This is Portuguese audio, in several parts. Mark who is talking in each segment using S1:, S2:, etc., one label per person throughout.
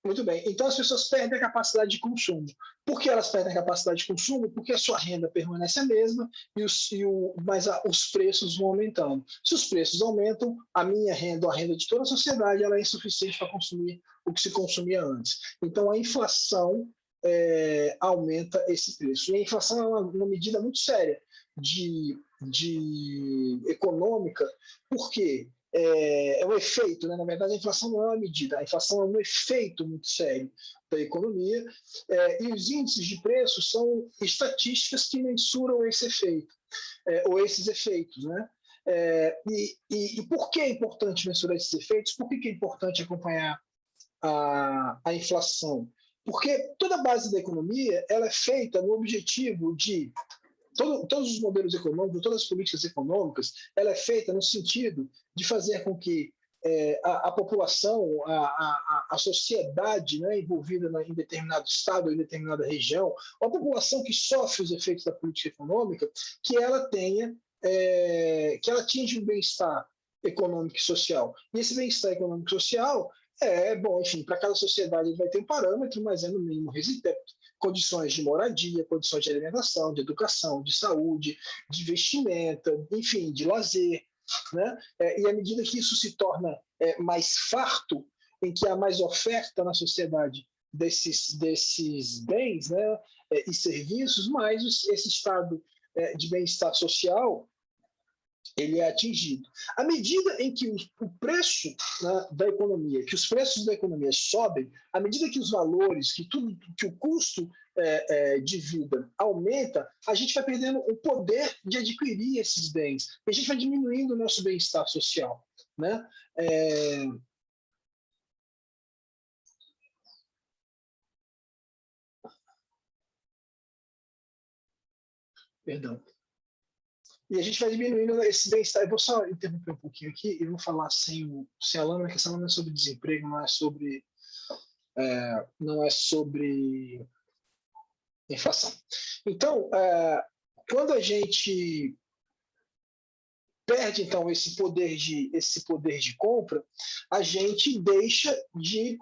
S1: Muito bem. Então, as pessoas perdem a capacidade de consumo. Por que elas perdem a capacidade de consumo? Porque a sua renda permanece a mesma, mas os preços vão aumentando. Se os preços aumentam, a minha renda, ou a renda de toda a sociedade, ela é insuficiente para consumir o que se consumia antes. Então, a inflação aumenta esse preço. E a inflação é uma medida muito séria de econômica, porque é um efeito, né? Na verdade, a inflação não é uma medida, a inflação é um efeito muito sério da economia, e os índices de preço são estatísticas que mensuram esse efeito, ou esses efeitos, né? E por que é importante mensurar esses efeitos? Por que é importante acompanhar a inflação? Porque toda a base da economia ela é feita no objetivo de todos os modelos econômicos, todas as políticas econômicas, ela é feita no sentido de fazer com que a população, a sociedade, né, envolvida em determinado estado ou em determinada região, ou a população que sofre os efeitos da política econômica, que ela atinja um bem-estar econômico e social. E esse bem-estar econômico e social bom, enfim, para cada sociedade ele vai ter um parâmetro, mas é no mínimo condições de moradia, condições de alimentação, de educação, de saúde, de vestimenta, enfim, de lazer, né? E à medida que isso se torna mais farto, em que há mais oferta na sociedade desses bens, né, e serviços, mais esse estado de bem-estar social ele é atingido. À medida em que o preço, né, da economia, que os preços da economia sobem, à medida que os valores, que o custo de vida aumenta, a gente vai perdendo o poder de adquirir esses bens. E a gente vai diminuindo o nosso bem-estar social, né? Perdão. E a gente vai diminuindo esse bem-estar. Eu vou só interromper um pouquinho aqui e vou falar sem a lâmina, que essa lâmina é sobre desemprego, não é sobre inflação. Então, quando a gente perde então esse poder de compra, a gente deixa de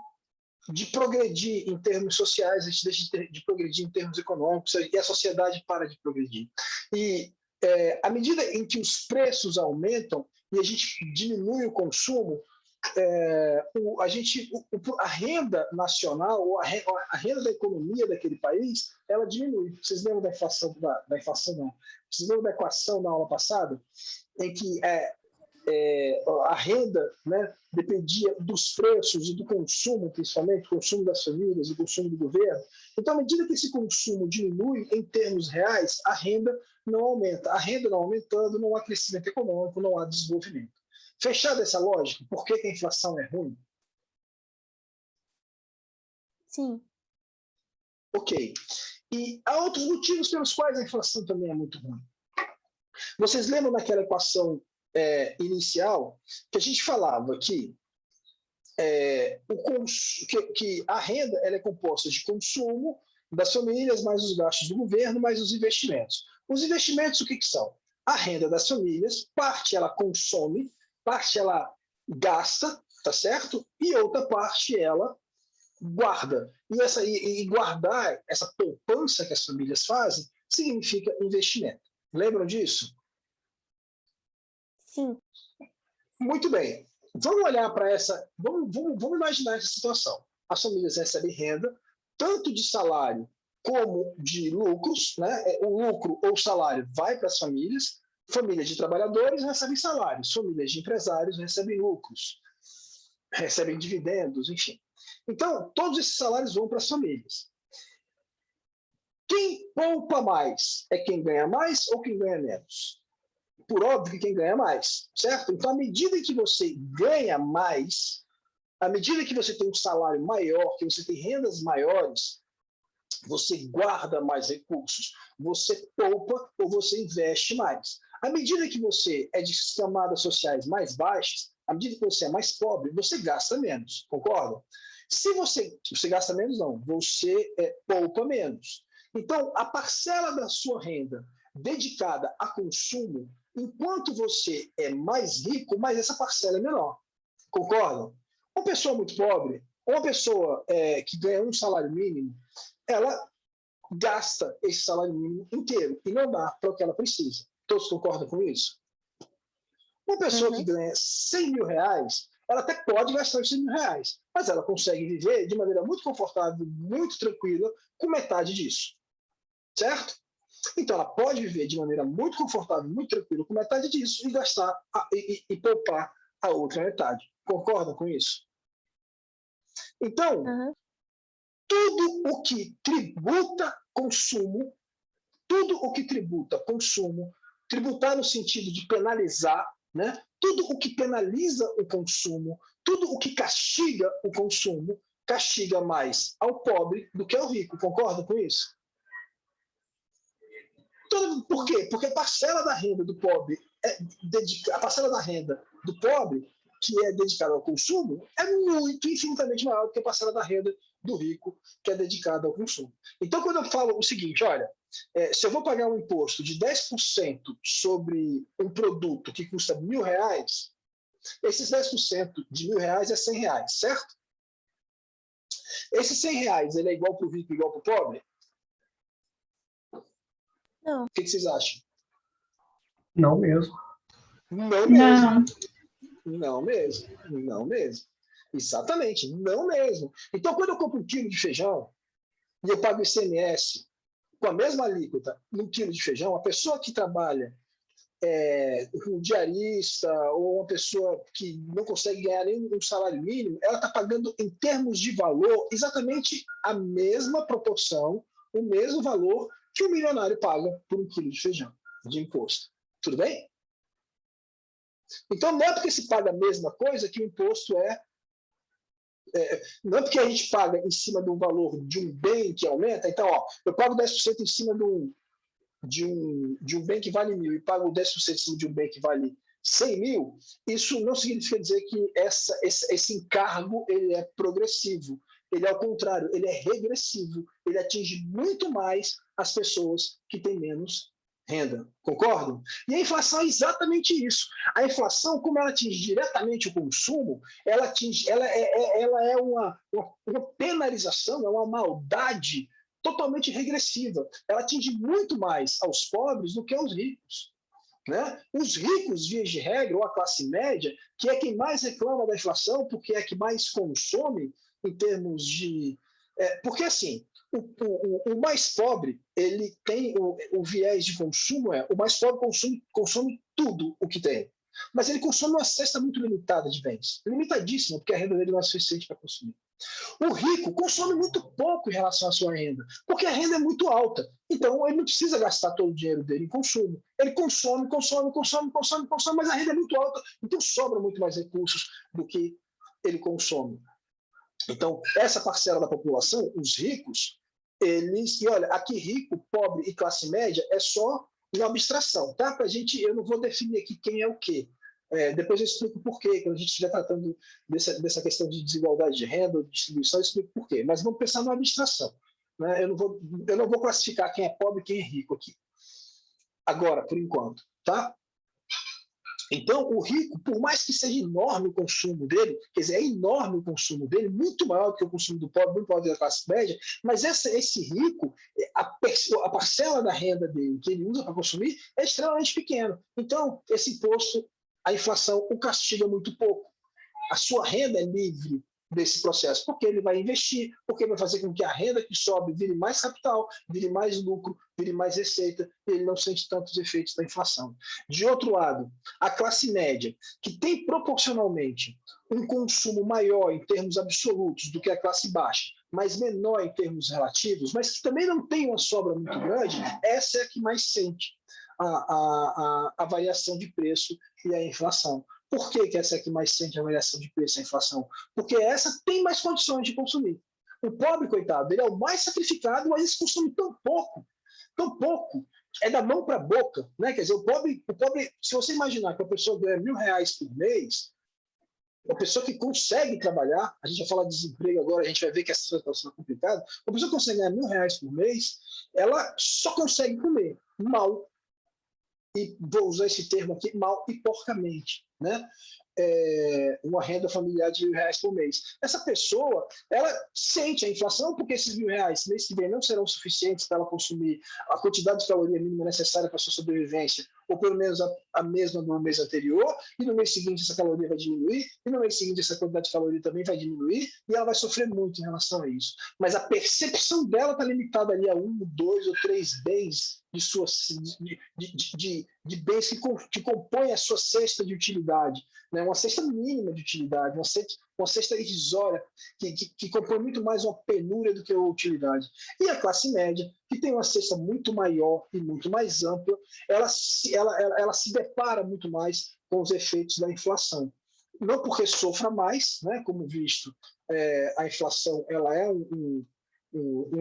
S1: progredir em termos sociais, a gente deixa de progredir em termos econômicos, e a sociedade para de progredir. E à medida em que os preços aumentam e a gente diminui o consumo, a renda nacional, ou a renda da economia daquele país, ela diminui. Vocês lembram da inflação? Da inflação não. Vocês lembram da equação da aula passada? Em que a renda, né, dependia dos preços e do consumo, principalmente, o consumo das famílias e o consumo do governo. Então, à medida que esse consumo diminui em termos reais, a renda não aumenta. A renda não aumentando, não há crescimento econômico, não há desenvolvimento. Fechada essa lógica, por que a inflação é ruim?
S2: Sim.
S1: Ok. E há outros motivos pelos quais a inflação também é muito ruim. Vocês lembram daquela equação inicial que a gente falava que a renda ela é composta de consumo das famílias, mais os gastos do governo, mais os investimentos. Os investimentos, o que são? A renda das famílias, parte ela consome, parte ela gasta, tá certo? E outra parte ela guarda. E guardar essa poupança que as famílias fazem significa investimento. Lembram disso?
S2: Sim.
S1: Muito bem. Vamos olhar para essa. Vamos imaginar essa situação. As famílias recebem renda, tanto de salário como de lucros, né? O lucro ou o salário vai para as famílias, famílias de trabalhadores recebem salários, famílias de empresários recebem lucros, recebem dividendos, enfim. Então, todos esses salários vão para as famílias. Quem poupa mais é quem ganha mais ou quem ganha menos? Por óbvio que quem ganha mais, certo? Então, à medida que você ganha mais, à medida que você tem um salário maior, que você tem rendas maiores, você guarda mais recursos, você poupa ou você investe mais. À medida que você é de camadas sociais mais baixas, à medida que você é mais pobre, você gasta menos, concorda? Se você gasta menos, não, você poupa menos. Então, a parcela da sua renda dedicada a consumo, enquanto você é mais rico, mais essa parcela é menor. Concordam? Uma pessoa muito pobre, Uma pessoa que ganha um salário mínimo, ela gasta esse salário mínimo inteiro e não dá para o que ela precisa. Todos concordam com isso? Uma pessoa que ganha 100 mil reais, ela até pode gastar os 100 mil reais, mas ela consegue viver de maneira muito confortável, muito tranquila, com metade disso. Certo? Então, ela pode viver de maneira muito confortável, muito tranquila, com metade disso e gastar e poupar a outra metade. Concordam com isso? Então, tudo o que tributa consumo, tributar no sentido de penalizar, né? Tudo o que penaliza o consumo, tudo o que castiga o consumo, castiga mais ao pobre do que ao rico. Concordam com isso? Por quê? Porque a parcela da renda do pobre, a parcela da renda do pobre que é dedicada ao consumo é muito, infinitamente maior do que a parcela da renda do rico que é dedicada ao consumo. Então, quando eu falo o seguinte, olha, se eu vou pagar um imposto de 10% sobre um produto que custa R$1.000, esses 10% de R$1.000 é R$100, certo? Esses R$100, ele é igual para o rico e igual para o pobre?
S2: Não.
S1: O que vocês acham?
S3: Não mesmo.
S1: Não mesmo. Não mesmo. Não mesmo. Exatamente, não mesmo. Então, quando eu compro um quilo de feijão e eu pago ICMS com a mesma alíquota num quilo de feijão, a pessoa que trabalha um diarista ou uma pessoa que não consegue ganhar nem um salário mínimo, ela está pagando em termos de valor exatamente a mesma proporção, o mesmo valor que o milionário paga por um quilo de feijão de imposto. Tudo bem? Então, não é porque se paga a mesma coisa que o imposto não é porque a gente paga em cima do valor de um bem que aumenta. Então, eu pago 10% em cima de um bem que vale 1.000 e pago 10% em cima de um bem que vale 100 mil, isso não significa dizer que esse encargo ele é progressivo. Ele é ao contrário, ele é regressivo. Ele atinge muito mais as pessoas que têm menos renda. Concordam? E a inflação é exatamente isso. A inflação, como ela atinge diretamente o consumo, ela é uma penalização, é uma maldade totalmente regressiva. Ela atinge muito mais aos pobres do que aos ricos. Né? Os ricos, via de regra, ou a classe média, que é quem mais reclama da inflação, porque é que mais consome em termos de... porque, assim, o mais pobre, ele tem o viés de consumo, o mais pobre consome tudo o que tem. Mas ele consome uma cesta muito limitada de bens. Limitadíssima, porque a renda dele não é suficiente para consumir. O rico consome muito pouco em relação à sua renda, porque a renda é muito alta. Então, ele não precisa gastar todo o dinheiro dele em consumo. Ele consome, mas a renda é muito alta, então sobra muito mais recursos do que ele consome. Então, essa parcela da população, os ricos, eles... E olha, aqui rico, pobre e classe média é só uma abstração, tá? Pra gente, eu não vou definir aqui quem é o quê. Depois eu explico por quê, quando a gente estiver tratando dessa questão de desigualdade de renda, de distribuição, eu explico por quê. Mas vamos pensar numa abstração. Né? Eu não vou classificar quem é pobre e quem é rico aqui. Agora, por enquanto. Tá? Então, o rico, por mais que seja enorme o consumo dele, quer dizer, é enorme o consumo dele, muito maior do que o consumo do pobre, muito maior do que a classe média, mas esse rico, a parcela da renda dele que ele usa para consumir é extremamente pequena. Então, esse imposto, a inflação o castiga muito pouco. A sua renda é livre desse processo, porque ele vai investir, porque vai fazer com que a renda que sobe vire mais capital, vire mais lucro, vire mais receita, e ele não sente tantos efeitos da inflação. De outro lado, a classe média, que tem proporcionalmente um consumo maior em termos absolutos do que a classe baixa, mas menor em termos relativos, mas que também não tem uma sobra muito grande, essa é a que mais sente a variação de preço e a inflação. Por que essa é que mais sente a variação de preço e a inflação? Porque essa tem mais condições de consumir. O pobre, coitado, ele é o mais sacrificado, mas ele consome tão pouco, é da mão para a boca. Né? Quer dizer, o pobre, se você imaginar que a pessoa ganha R$1.000 por mês, uma pessoa que consegue trabalhar, a gente vai falar de desemprego agora, a gente vai ver que essa situação é complicada, uma pessoa que consegue ganhar R$1.000 por mês, ela só consegue comer mal, e vou usar esse termo aqui, mal e porcamente. Né? uma renda familiar de R$ 1.000 por mês. Essa pessoa, ela sente a inflação porque esses R$ 1.000 mês que vem não serão suficientes para ela consumir a quantidade de caloria mínima necessária para a sua sobrevivência, ou pelo menos a mesma do mês anterior, e no mês seguinte essa caloria vai diminuir, e no mês seguinte essa quantidade de caloria também vai diminuir, e ela vai sofrer muito em relação a isso. Mas a percepção dela está limitada ali a 1, 2 ou 3 bens de bens que compõem a sua cesta de utilidade, né? Uma cesta mínima de utilidade, uma cesta irrisória, que compõe muito mais uma penúria do que uma utilidade. E a classe média, que tem uma cesta muito maior e muito mais ampla, ela se depara muito mais com os efeitos da inflação. Não porque sofra mais, né? Como visto, a inflação ela é um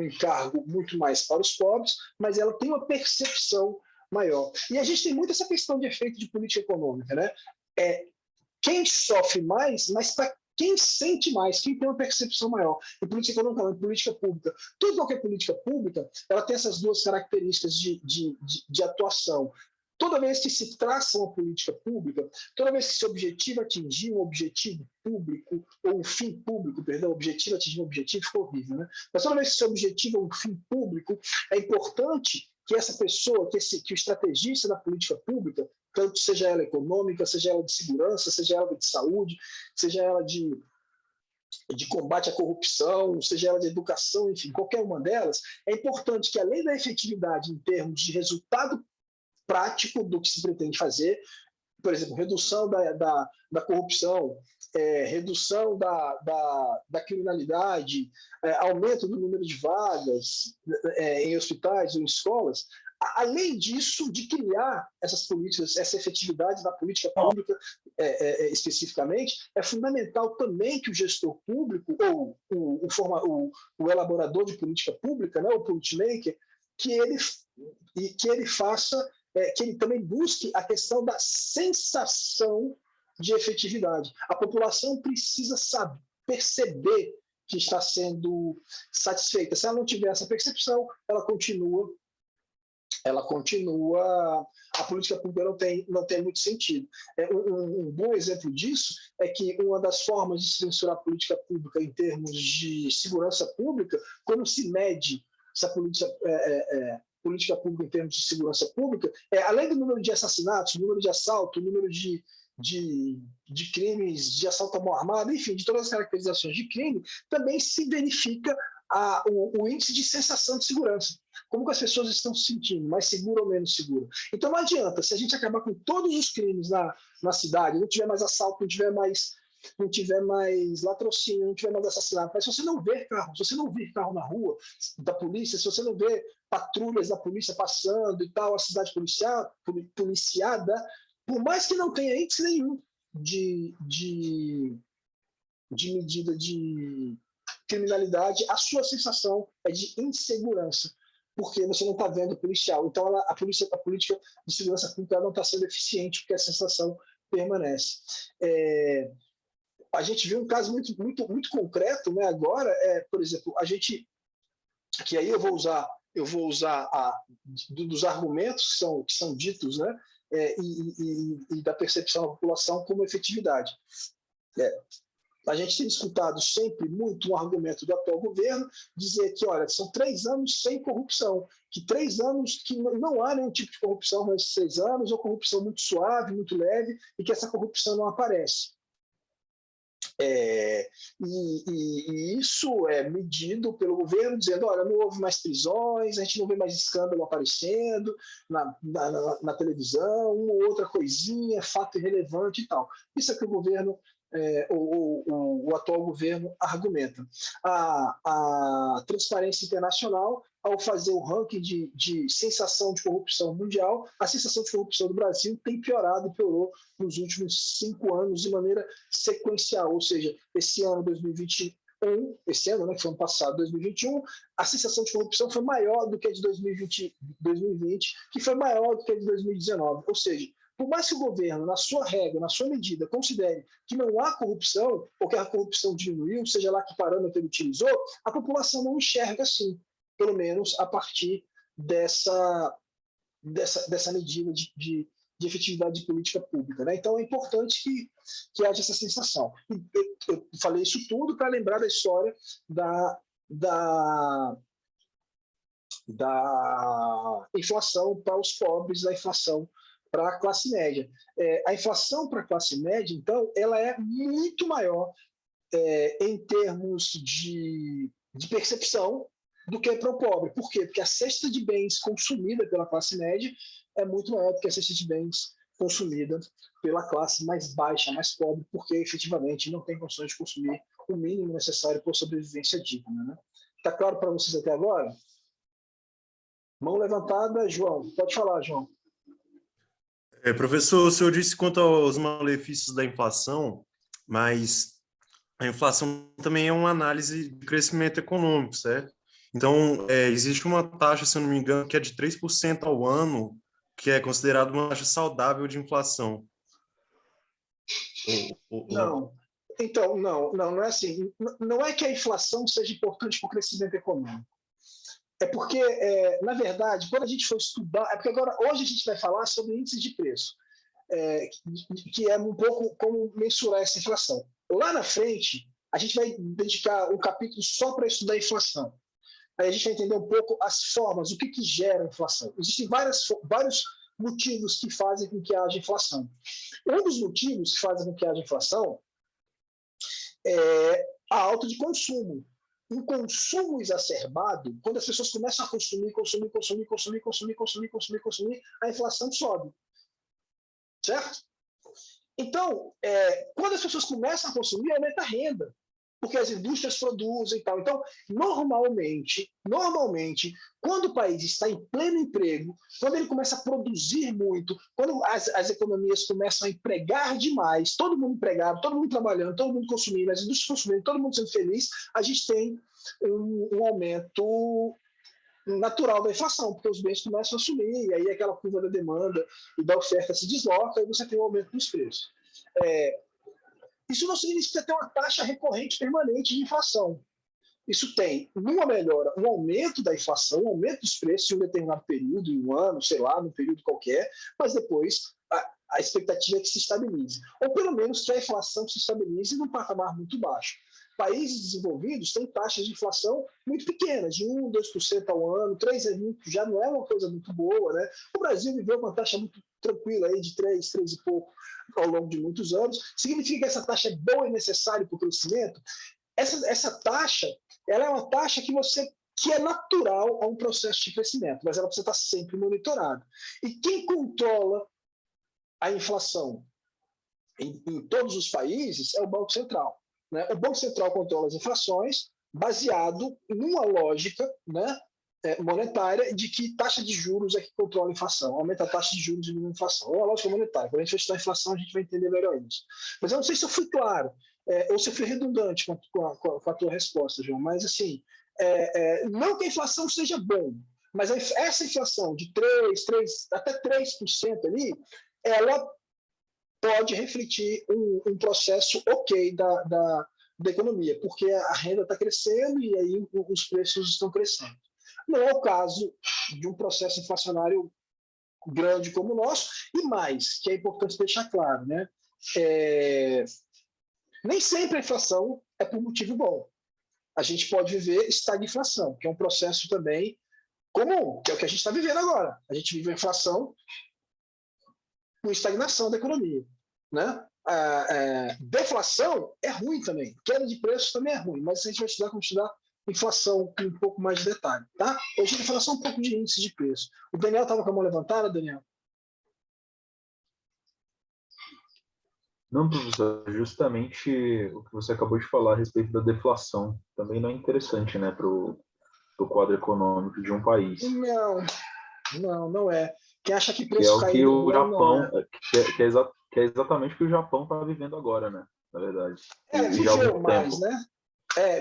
S1: encargo muito mais para os pobres, mas ela tem uma percepção maior. E a gente tem muito essa questão de efeito de política econômica, né? Quem sofre mais, mas para quem sente mais, quem tem uma percepção maior. Em política econômica, não, em política pública. Toda qualquer política pública, ela tem essas duas características de atuação. Toda vez que se traça uma política pública, toda vez que se objetiva atingir um objetivo público, ou um fim público, perdão, objetivo atingir um objetivo ficou horrível, né? Mas toda vez que se objetiva um fim público, é importante que essa pessoa, que o estrategista da política pública, tanto seja ela econômica, seja ela de segurança, seja ela de saúde, seja ela de combate à corrupção, seja ela de educação, enfim, qualquer uma delas, é importante que, além da efetividade em termos de resultado prático do que se pretende fazer, por exemplo, redução da corrupção, redução da criminalidade, aumento do número de vagas em hospitais ou em escolas. Além disso, de criar essas políticas, essa efetividade da política pública especificamente, é fundamental também que o gestor público, ou o elaborador de política pública, né, o policymaker, que ele faça, que ele também busque a questão da sensação de efetividade. A população precisa perceber que está sendo satisfeita. Se ela não tiver essa percepção, ela continua, a política pública não tem muito sentido. Um bom exemplo disso é que uma das formas de censurar a política pública em termos de segurança pública, como se mede essa política pública em termos de segurança pública, além do número de assassinatos, número de assalto, número de crimes de assalto à mão armada, enfim, de todas as caracterizações de crime, também se verifica o índice de sensação de segurança. Como que as pessoas estão se sentindo, mais segura ou menos segura. Então não adianta, se a gente acabar com todos os crimes na cidade, não tiver mais assalto, não tiver mais latrocínio, não tiver mais assassinato, mas se você não ver carro na rua da polícia, se você não vê patrulhas da polícia passando e tal, a cidade policiada, por mais que não tenha índice nenhum de medida de criminalidade, a sua sensação é de insegurança, porque você não está vendo o policial. Então, a política de segurança pública não está sendo eficiente, porque a sensação permanece. A gente viu um caso muito concreto, né, agora, por exemplo, que aí eu vou usar dos argumentos que são ditos, né, e da percepção da população como efetividade. A gente tem escutado sempre muito um argumento do atual governo, dizer que, olha, são 3 anos sem corrupção, que 3 anos que não há nenhum tipo de corrupção nesses 3 anos, ou corrupção muito suave, muito leve, e que essa corrupção não aparece. E isso é medido pelo governo, dizendo, olha, não houve mais prisões, a gente não vê mais escândalo aparecendo na televisão, uma ou outra coisinha, fato irrelevante e tal. Isso é que o governo, o atual governo argumenta. A Transparência Internacional, ao fazer o ranking de sensação de corrupção mundial, a sensação de corrupção do Brasil tem piorado e piorou nos últimos 5 anos de maneira sequencial, ou seja, esse ano 2021, esse ano, né, que foi ano passado, 2021, a sensação de corrupção foi maior do que a de 2020, que foi maior do que a de 2019, ou seja, por mais que o governo, na sua regra, na sua medida, considere que não há corrupção, ou que a corrupção diminuiu, seja lá que parâmetro ele utilizou, a população não enxerga assim, pelo menos a partir dessa medida de efetividade de política pública. Né? Então, é importante que haja essa sensação. Eu falei isso tudo para lembrar da história da inflação para os pobres, da inflação para a classe média. A inflação para a classe média, então, ela é muito maior em termos de percepção do que para o pobre. Por quê? Porque a cesta de bens consumida pela classe média é muito maior do que a cesta de bens consumida pela classe mais baixa, mais pobre, porque efetivamente não tem condições de consumir o mínimo necessário por sobrevivência digna. Né? Tá claro para vocês até agora? Mão levantada, João. Pode falar, João.
S2: Professor, o senhor disse quanto aos malefícios da inflação, mas a inflação também é uma análise de crescimento econômico, certo? Então, existe uma taxa, se eu não me engano, que é de 3% ao ano, que é considerada uma taxa saudável de inflação.
S1: Não. Então, não é assim. Não é que a inflação seja importante para o crescimento econômico. É porque, na verdade, quando a gente for estudar... É porque agora, hoje a gente vai falar sobre índice de preço, que é um pouco como mensurar essa inflação. Lá na frente, a gente vai dedicar um capítulo só para estudar a inflação. Aí a gente vai entender um pouco as formas, o que gera a inflação. Existem vários motivos que fazem com que haja inflação. Um dos motivos que fazem com que haja inflação é a alta de consumo. Um consumo exacerbado, quando as pessoas começam a consumir, a inflação sobe. Certo? Então, quando as pessoas começam a consumir, aumenta a renda, porque as indústrias produzem e tal. Então, normalmente, quando o país está em pleno emprego, quando ele começa a produzir muito, quando as economias começam a empregar demais, todo mundo empregado, todo mundo trabalhando, todo mundo consumindo, as indústrias consumindo, todo mundo sendo feliz, a gente tem um aumento natural da inflação, porque os bens começam a subir, e aí aquela curva da demanda e da oferta se desloca, e você tem um aumento dos preços. Isso não significa ter uma taxa recorrente permanente de inflação. Isso tem uma melhora, um aumento da inflação, um aumento dos preços em um determinado período, em um ano, sei lá, num período qualquer, mas depois a expectativa é que se estabilize. Ou pelo menos que a inflação se estabilize num patamar muito baixo. Países desenvolvidos têm taxas de inflação muito pequenas, de 1%, 2% ao ano, 3% já não é uma coisa muito boa. Né? O Brasil viveu uma taxa muito tranquila aí de 3 e pouco ao longo de muitos anos. Significa que essa taxa é boa e necessária para o crescimento? Essa taxa ela é uma taxa que é natural a um processo de crescimento, mas ela precisa estar sempre monitorada. E quem controla a inflação em todos os países é o Banco Central. Né? O Banco Central controla as inflações baseado numa lógica, né, monetária de que taxa de juros é que controla a inflação. Aumenta a taxa de juros e diminui a inflação. É a lógica monetária. Quando a gente vai estudar a inflação, a gente vai entender melhor isso. Mas eu não sei se eu fui claro, ou se eu fui redundante com a tua resposta, João. Mas, assim, não que a inflação seja bom, mas essa inflação de 3% até 3% ali, ela pode refletir um processo ok da economia, porque a renda está crescendo e aí os preços estão crescendo. Não é o caso de um processo inflacionário grande como o nosso, e mais, que é importante deixar claro, né? Nem sempre a inflação é por motivo bom. A gente pode viver estagflação, que é um processo também comum, que é o que a gente está vivendo agora. A gente vive a inflação com estagnação da economia. Né? Deflação é ruim também, queda de preços também é ruim, mas a gente vai estudar como estudar inflação com um pouco mais de detalhe. Tá? Hoje a gente vai falar só um pouco de índice de preço. O Daniel estava com a mão levantada, Daniel?
S4: Não, professor, justamente o que você acabou de falar a respeito da deflação também não é interessante, né, para o quadro econômico de um país.
S1: Não é. Quem acha que preço
S4: que é o que o Japão, que é exatamente o que o Japão está vivendo agora, né, na verdade.
S1: Viveu mais, né?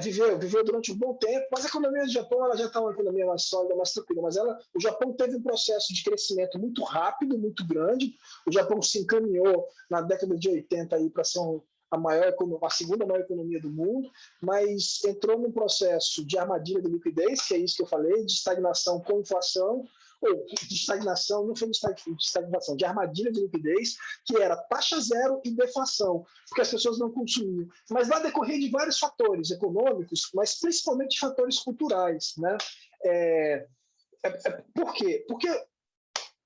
S1: Viveu durante um bom tempo, mas a economia do Japão ela já está uma economia mais sólida, mais tranquila. Mas o Japão teve um processo de crescimento muito rápido, muito grande. O Japão se encaminhou na década de 80 para ser a segunda maior economia do mundo, mas entrou num processo de armadilha de liquidez, que é isso que eu falei, de estagnação com inflação, ou de estagnação, não foi de estagnação, de armadilha de liquidez, que era taxa zero e deflação, porque as pessoas não consumiam. Mas vai decorrer de vários fatores econômicos, mas principalmente de fatores culturais, né? Por quê? Porque,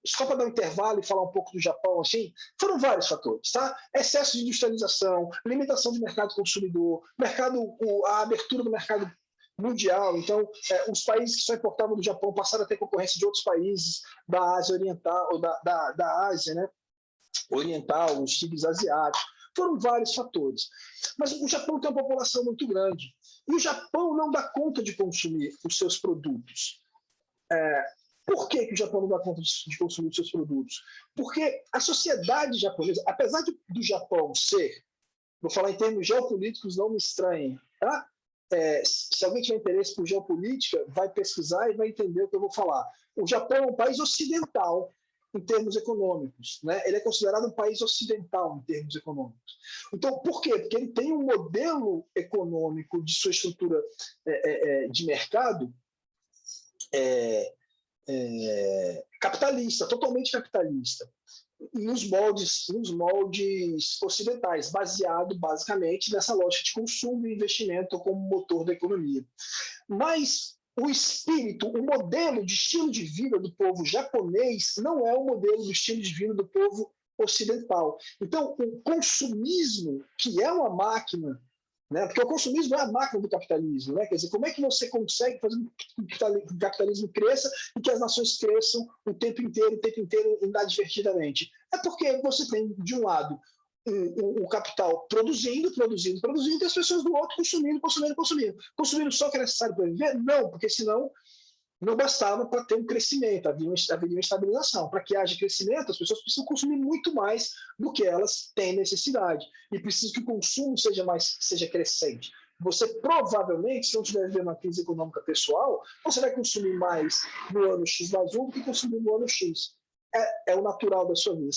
S1: só para dar um intervalo e falar um pouco do Japão, assim, foram vários fatores, tá? Excesso de industrialização, limitação de mercado consumidor, a abertura do mercado mundial. Então, os países que só importavam do Japão passaram a ter concorrência de outros países da Ásia Oriental, ou da Ásia, né? Oriental, os tigres asiáticos. Foram vários fatores. Mas o Japão tem uma população muito grande. E o Japão não dá conta de consumir os seus produtos. Por que o Japão não dá conta de consumir os seus produtos? Porque a sociedade japonesa, apesar do Japão ser, vou falar em termos geopolíticos, não me estranhem, tá? Se alguém tiver interesse por geopolítica, vai pesquisar e vai entender o que eu vou falar. O Japão é um país ocidental em termos econômicos, né? Ele é considerado um país ocidental em termos econômicos. Então, por quê? Porque ele tem um modelo econômico de sua estrutura de mercado capitalista, totalmente capitalista, nos moldes ocidentais, baseado basicamente nessa lógica de consumo e investimento como motor da economia. Mas o espírito, o modelo de estilo de vida do povo japonês não é o modelo do estilo de vida do povo ocidental. Então, o consumismo, que é uma máquina, né? Porque o consumismo é a máquina do capitalismo, né? Quer dizer, como é que você consegue fazer com que o capitalismo cresça e que as nações cresçam o tempo inteiro inadvertidamente? É porque você tem, de um lado, o capital produzindo, e as pessoas do outro consumindo. Consumindo só o que é necessário para viver? Não, porque senão não bastava para ter um crescimento, havia uma estabilização. Para que haja crescimento, as pessoas precisam consumir muito mais do que elas têm necessidade. E precisa que o consumo seja crescente. Você provavelmente, se não estiver vivendo uma crise econômica pessoal, você vai consumir mais no ano X mais 1 do que consumir no ano X. É o natural da sua vida.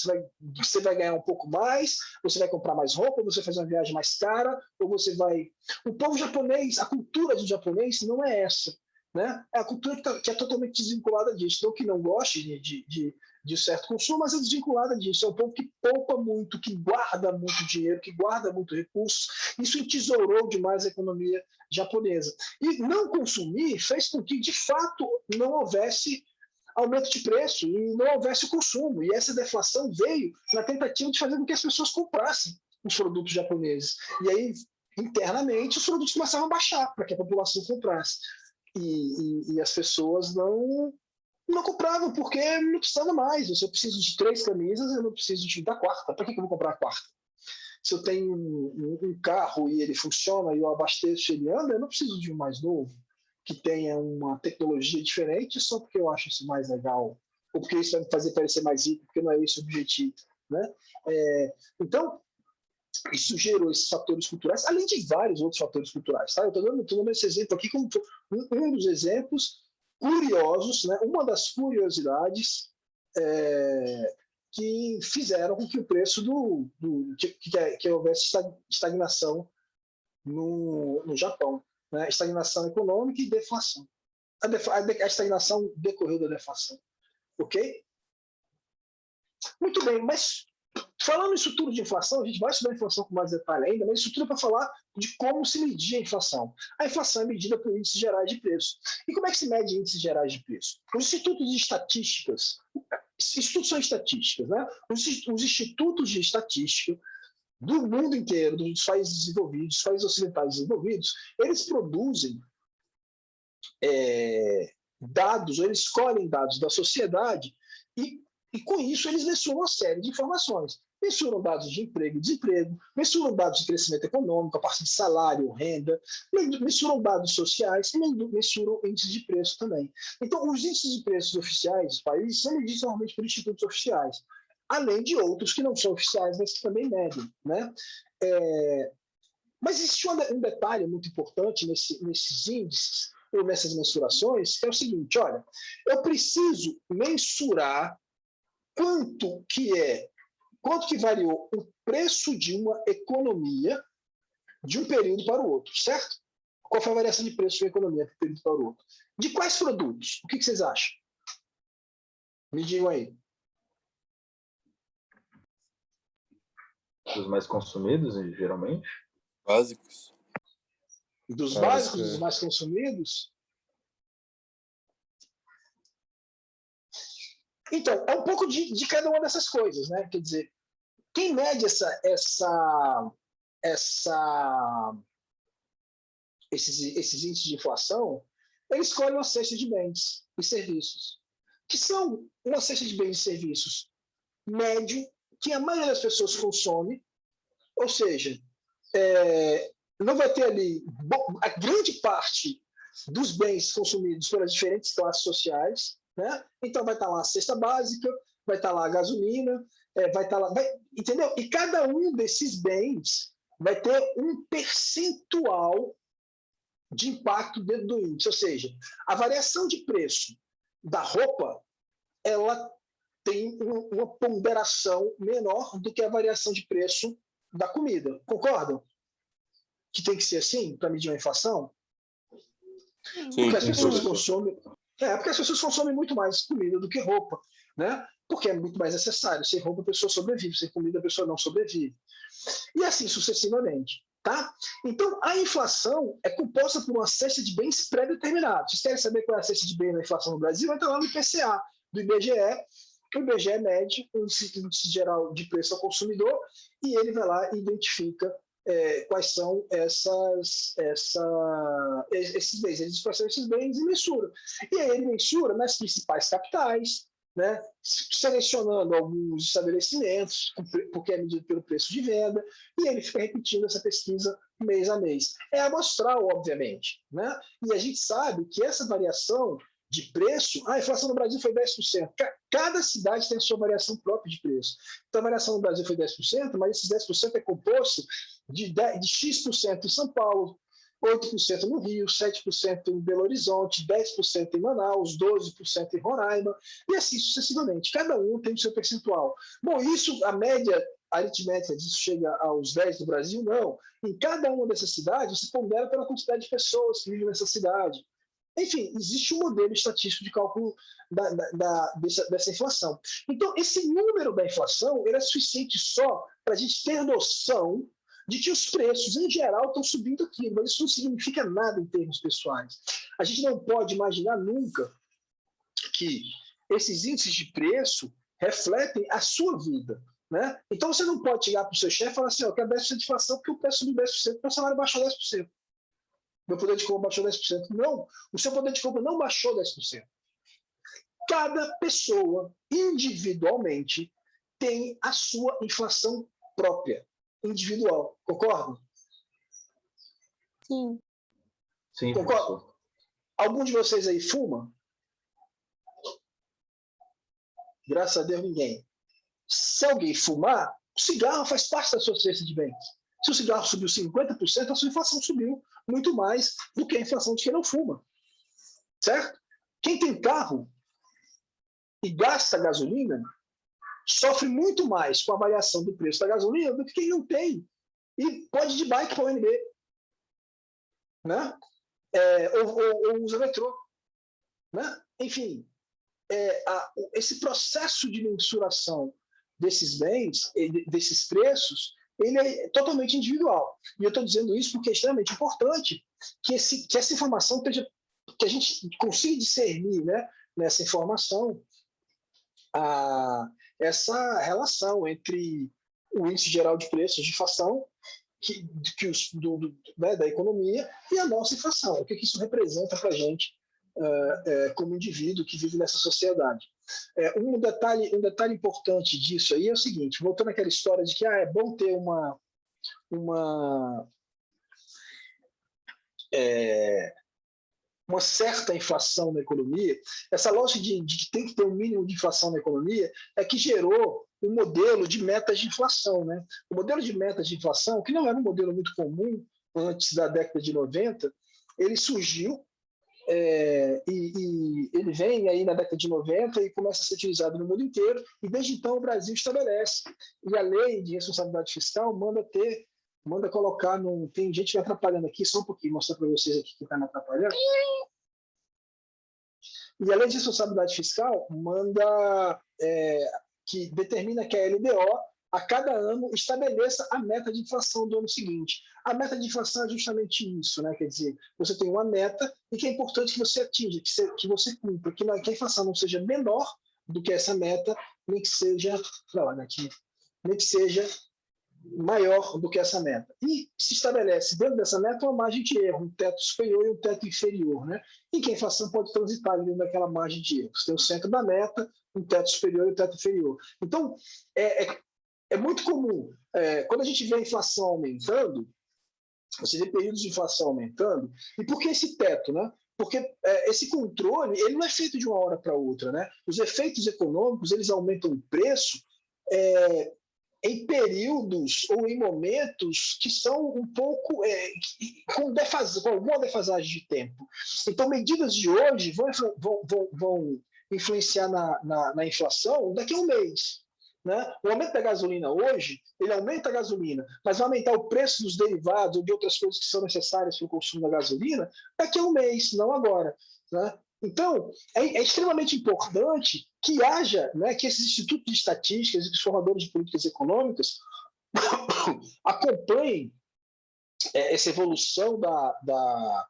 S1: Você vai ganhar um pouco mais, você vai comprar mais roupa, você vai fazer uma viagem mais cara, ou você vai... O povo japonês, a cultura do japonês não é essa. Né? É a cultura que é totalmente desvinculada disso. Não que não goste de certo consumo, mas é desvinculada disso. É um povo que poupa muito, que guarda muito dinheiro, que guarda muito recursos. Isso entesourou demais a economia japonesa. E não consumir fez com que, de fato, não houvesse aumento de preço e não houvesse consumo. E essa deflação veio na tentativa de fazer com que as pessoas comprassem os produtos japoneses. E aí, internamente, os produtos começaram a baixar para que a população comprasse. E as pessoas não compravam, porque não precisava mais. Se eu preciso de 3 camisas, eu não preciso da quarta. Para que eu vou comprar a quarta? Se eu tenho um carro e ele funciona e eu abasteço e ele anda, eu não preciso de um mais novo, que tenha uma tecnologia diferente só porque eu acho isso mais legal, ou porque isso vai me fazer parecer mais rico, porque não é esse o objetivo. Né? Então, isso gerou esses fatores culturais, além de vários outros fatores culturais. Tá? Eu estou dando esse exemplo aqui como um dos exemplos curiosos, né? Uma das curiosidades que fizeram com que o preço que houvesse estagnação no Japão. Né? Estagnação econômica e deflação. A estagnação decorreu da deflação. Ok? Muito bem, mas falando em estrutura de inflação, a gente vai estudar a inflação com mais detalhe ainda, mas estrutura para falar de como se medir a inflação. A inflação é medida por índices gerais de preço. E como é que se mede índices gerais de preço? Os institutos de estatísticas, estudos são estatísticas, né? Os institutos de estatística do mundo inteiro, dos países desenvolvidos, dos países ocidentais desenvolvidos, eles produzem dados, ou eles escolhem dados da sociedade e com isso eles mensuram uma série de informações. Mensuram dados de emprego e desemprego, mensuram dados de crescimento econômico, a partir de salário, renda, mensuram dados sociais e mensuram índices de preço também. Então, os índices de preços oficiais dos países são medidos normalmente por institutos oficiais, além de outros que não são oficiais, mas que também medem. Né? Mas existe um detalhe muito importante nesses índices, ou nessas mensurações, que é o seguinte: olha, eu preciso mensurar quanto que é quanto que variou o preço de uma economia de um período para o outro, certo? Qual foi a variação de preço de uma economia de um período para o outro? De quais produtos? O que vocês acham? Me digam aí.
S4: Os mais consumidos, geralmente?
S5: Básicos.
S1: Dos básicos, dos mais consumidos? Então, é um pouco de cada uma dessas coisas, né? Quer dizer, quem mede esses índices de inflação, ele escolhe uma cesta de bens e serviços, que são uma cesta de bens e serviços médio, que a maioria das pessoas consome, ou seja, não vai ter ali a grande parte dos bens consumidos pelas diferentes classes sociais, né? Então vai estar lá a cesta básica, vai estar lá a gasolina, vai estar lá, entendeu? E cada um desses bens vai ter um percentual de impacto dentro do índice, ou seja, a variação de preço da roupa, ela tem uma ponderação menor do que a variação de preço da comida. Concordam? Que tem que ser assim para medir a inflação?
S5: Sim,
S1: porque as pessoas consomem muito mais comida do que roupa, né? Porque é muito mais necessário. Sem roupa a pessoa sobrevive, sem comida a pessoa não sobrevive. E assim sucessivamente. Tá? Então, a inflação é composta por uma cesta de bens pré-determinados. Vocês querem saber qual é a cesta de bens da inflação no Brasil? Vai estar lá no IPCA, do IBGE. O IBGE mede o índice geral de preço ao consumidor e ele vai lá e identifica quais são esses bens. Ele dispersa esses bens e mensura. E aí ele mensura nas principais capitais, né, selecionando alguns estabelecimentos, porque é medido pelo preço de venda, e ele fica repetindo essa pesquisa mês a mês. É amostral, obviamente, né? E a gente sabe que essa variação de preço, a inflação no Brasil foi 10%. Cada cidade tem a sua variação própria de preço. Então, a variação no Brasil foi 10%, mas esses 10% é composto de X% em São Paulo, 8% no Rio, 7% em Belo Horizonte, 10% em Manaus, 12% em Roraima, e assim sucessivamente. Cada um tem o seu percentual. Bom, isso, a média aritmética disso chega aos 10 do Brasil? Não. Em cada uma dessas cidades, você pondera pela quantidade de pessoas que vivem nessa cidade. Enfim, existe um modelo estatístico de cálculo dessa inflação. Então, esse número da inflação ele é suficiente só para a gente ter noção de que os preços, em geral, estão subindo aquilo, mas isso não significa nada em termos pessoais. A gente não pode imaginar nunca que esses índices de preço refletem a sua vida. Né? Então, você não pode chegar para o seu chefe e falar assim, eu quero 10% de inflação porque o preço subiu 10%, meu salário baixou 10%. Meu poder de compra baixou 10%. Não, o seu poder de compra não baixou 10%. Cada pessoa, individualmente, tem a sua inflação própria, individual. Concordam?
S6: Sim.
S4: Sim,
S1: Concordam?
S4: professor.
S1: Algum de vocês aí fuma? Graças a Deus, ninguém. Se alguém fumar, o cigarro faz parte da sua cesta de bens. Se o cigarro subiu 50%, a sua inflação subiu muito mais do que a inflação de quem não fuma. Certo? Quem tem carro e gasta gasolina sofre muito mais com a variação do preço da gasolina do que quem não tem e pode ir de bike para o UNB. Né? Ou usa metrô. Né? Enfim, esse processo de mensuração desses bens, desses preços, ele é totalmente individual. E eu estou dizendo isso porque é extremamente importante que essa informação esteja, que a gente consiga discernir, né, nessa informação essa relação entre o índice geral de preços de inflação da economia e a nossa inflação. O que isso representa para a gente como indivíduo que vive nessa sociedade. Um detalhe importante disso aí é o seguinte, voltando àquela história de que é bom ter uma certa inflação na economia, essa lógica de que tem que ter um mínimo de inflação na economia é que gerou um modelo de metas de inflação. Né? O modelo de metas de inflação, que não era um modelo muito comum antes da década de 90, ele surgiu e ele vem aí na década de 90 e começa a ser utilizado no mundo inteiro, e desde então o Brasil estabelece. E a lei de responsabilidade fiscal manda colocar num... Tem gente me atrapalhando aqui, só um pouquinho, mostrar para vocês aqui que está me atrapalhando. E a lei de responsabilidade fiscal manda que determina que a LDO, a cada ano, estabeleça a meta de inflação do ano seguinte. A meta de inflação é justamente isso, né? Quer dizer, você tem uma meta e que é importante que você atinja, que você cumpra, que a inflação não seja menor do que essa meta, nem que seja, nem que seja maior do que essa meta. E se estabelece dentro dessa meta uma margem de erro, um teto superior e um teto inferior, né? E que a inflação pode transitar dentro daquela margem de erro. Você tem o centro da meta, um teto superior e um teto inferior. Então, é muito comum, quando a gente vê a inflação aumentando, você vê períodos de inflação aumentando, e por que esse teto, né? Porque esse controle ele não é feito de uma hora para outra, né? Os efeitos econômicos eles aumentam o preço em períodos ou em momentos que são um pouco com alguma defasagem de tempo. Então, medidas de hoje vão influenciar na inflação daqui a um mês. Né? O aumento da gasolina hoje, ele aumenta a gasolina, mas vai aumentar o preço dos derivados ou de outras coisas que são necessárias para o consumo da gasolina daqui a um mês, não agora. Né? Então, é extremamente importante que haja, né, que esses institutos de estatísticas e os formadores de políticas econômicas acompanhem essa evolução da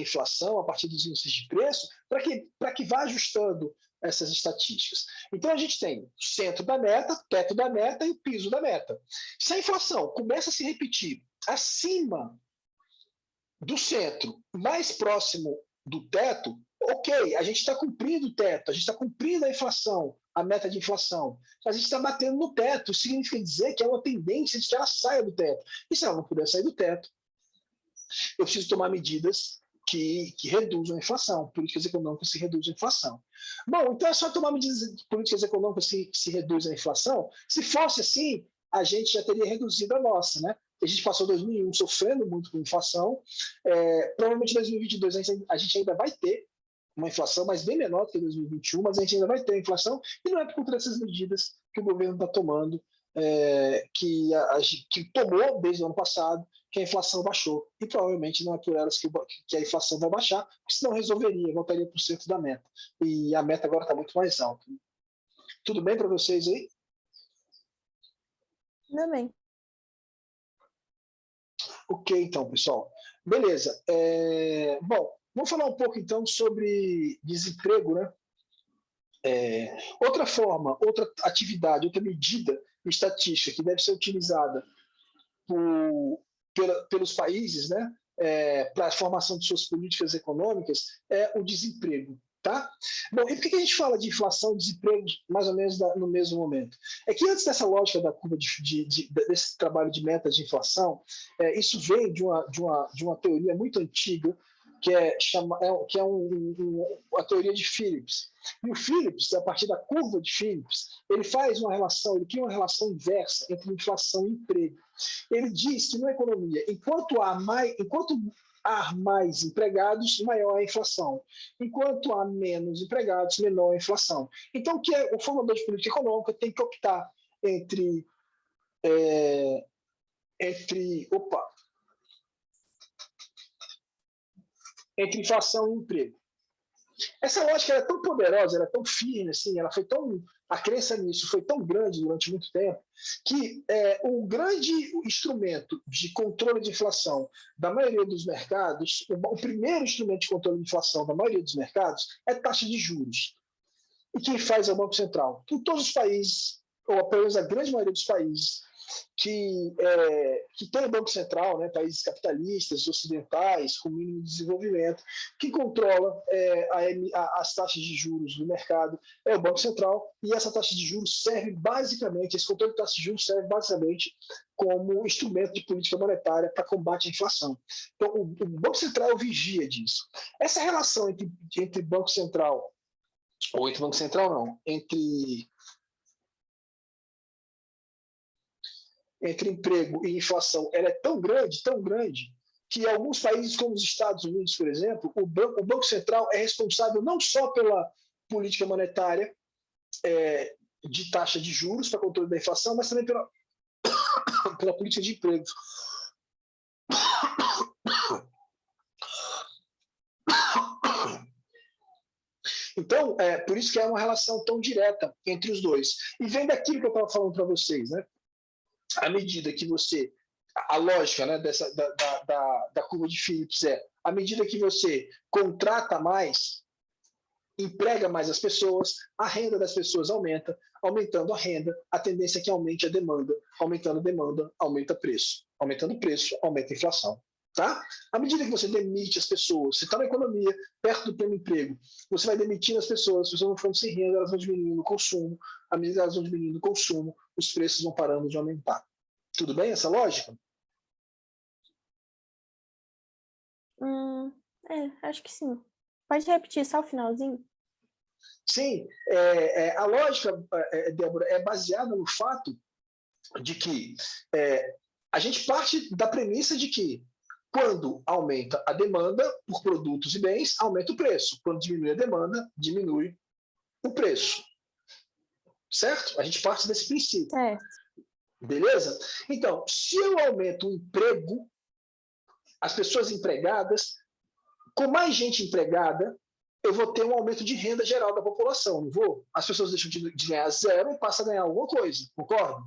S1: inflação a partir dos índices de preço, para que vá ajustando essas estatísticas. Então, a gente tem o centro da meta, teto da meta e o piso da meta. Se a inflação começa a se repetir acima do centro, mais próximo do teto, ok, a gente está cumprindo o teto, a gente está cumprindo a inflação, a meta de inflação. A gente está batendo no teto, isso significa dizer que é uma tendência de que ela saia do teto. E se ela não puder sair do teto, eu preciso tomar medidas que reduzam a inflação, políticas econômicas que reduzam a inflação. Bom, então é só tomar medidas de políticas econômicas que reduzem a inflação? Se fosse assim, a gente já teria reduzido a nossa, né? A gente passou 2001 sofrendo muito com inflação, provavelmente em 2022 a gente ainda vai ter uma inflação, mas bem menor do que 2021, mas a gente ainda vai ter inflação, e não é por conta dessas medidas que o governo está tomando, que tomou desde o ano passado, que a inflação baixou. E provavelmente não é por elas que a inflação vai baixar, porque senão resolveria, voltaria para o centro da meta. E a meta agora está muito mais alta. Tudo bem para vocês aí?
S6: Tudo bem.
S1: Ok, então, pessoal. Beleza. Bom, vamos falar um pouco, então, sobre desemprego, né? Outra forma, outra atividade, outra medida estatística que deve ser utilizada pelos países, né, para a formação de suas políticas econômicas é o desemprego. Tá? Bom, e por que a gente fala de inflação e desemprego mais ou menos no mesmo momento? É que antes dessa lógica da curva desse trabalho de metas de inflação, isso vem de uma teoria muito antiga, que é a teoria de Phillips. E o Phillips, a partir da curva de Phillips, ele cria uma relação inversa entre inflação e emprego. Ele diz que na economia, enquanto há mais empregados, maior a inflação. Enquanto há menos empregados, menor a inflação. Então, o formador de política econômica tem que optar entre inflação e emprego. Essa lógica era tão poderosa, era tão firme, assim, a crença nisso foi tão grande durante muito tempo, que o grande instrumento de controle de inflação da maioria dos mercados, o primeiro instrumento de controle de inflação da maioria dos mercados é taxa de juros. E quem faz é o Banco Central. Em todos os países, ou pelo menos a grande maioria dos países, que tem o Banco Central, né, países capitalistas, ocidentais, com mínimo desenvolvimento, que controla as taxas de juros do mercado, é o Banco Central, e essa taxa de juros esse controle de taxa de juros serve basicamente como instrumento de política monetária para combate à inflação. Então, o Banco Central é o vigia disso. Essa relação entre Banco Central, ou entre Banco Central não, entre emprego e inflação, ela é tão grande, que alguns países, como os Estados Unidos, por exemplo, o Banco Central é responsável não só pela política monetária de taxa de juros para controle da inflação, mas também pela política de emprego. Então, por isso que é uma relação tão direta entre os dois. E vem daquilo que eu estava falando para vocês, né? À medida que você... A lógica, né, da curva de Phillips à medida que você contrata mais, emprega mais as pessoas, a renda das pessoas aumenta, aumentando a renda, a tendência é que aumente a demanda, aumentando a demanda, aumenta o preço, aumentando o preço, aumenta a inflação. Tá? À medida que você demite as pessoas, você está na economia, perto do pleno emprego, você vai demitindo as pessoas vão ficando sem renda, elas vão diminuindo o consumo, à medida que elas vão diminuindo o consumo, os preços vão parando de aumentar. Tudo bem essa lógica?
S6: Acho que sim. Pode repetir só o finalzinho?
S1: Sim, a lógica, Débora, é baseada no fato de que a gente parte da premissa de que quando aumenta a demanda por produtos e bens, aumenta o preço. Quando diminui a demanda, diminui o preço. Certo? A gente parte desse princípio. Beleza? Então, se eu aumento o emprego, as pessoas empregadas, com mais gente empregada, eu vou ter um aumento de renda geral da população, não vou? As pessoas deixam de ganhar zero e passam a ganhar alguma coisa, concorda?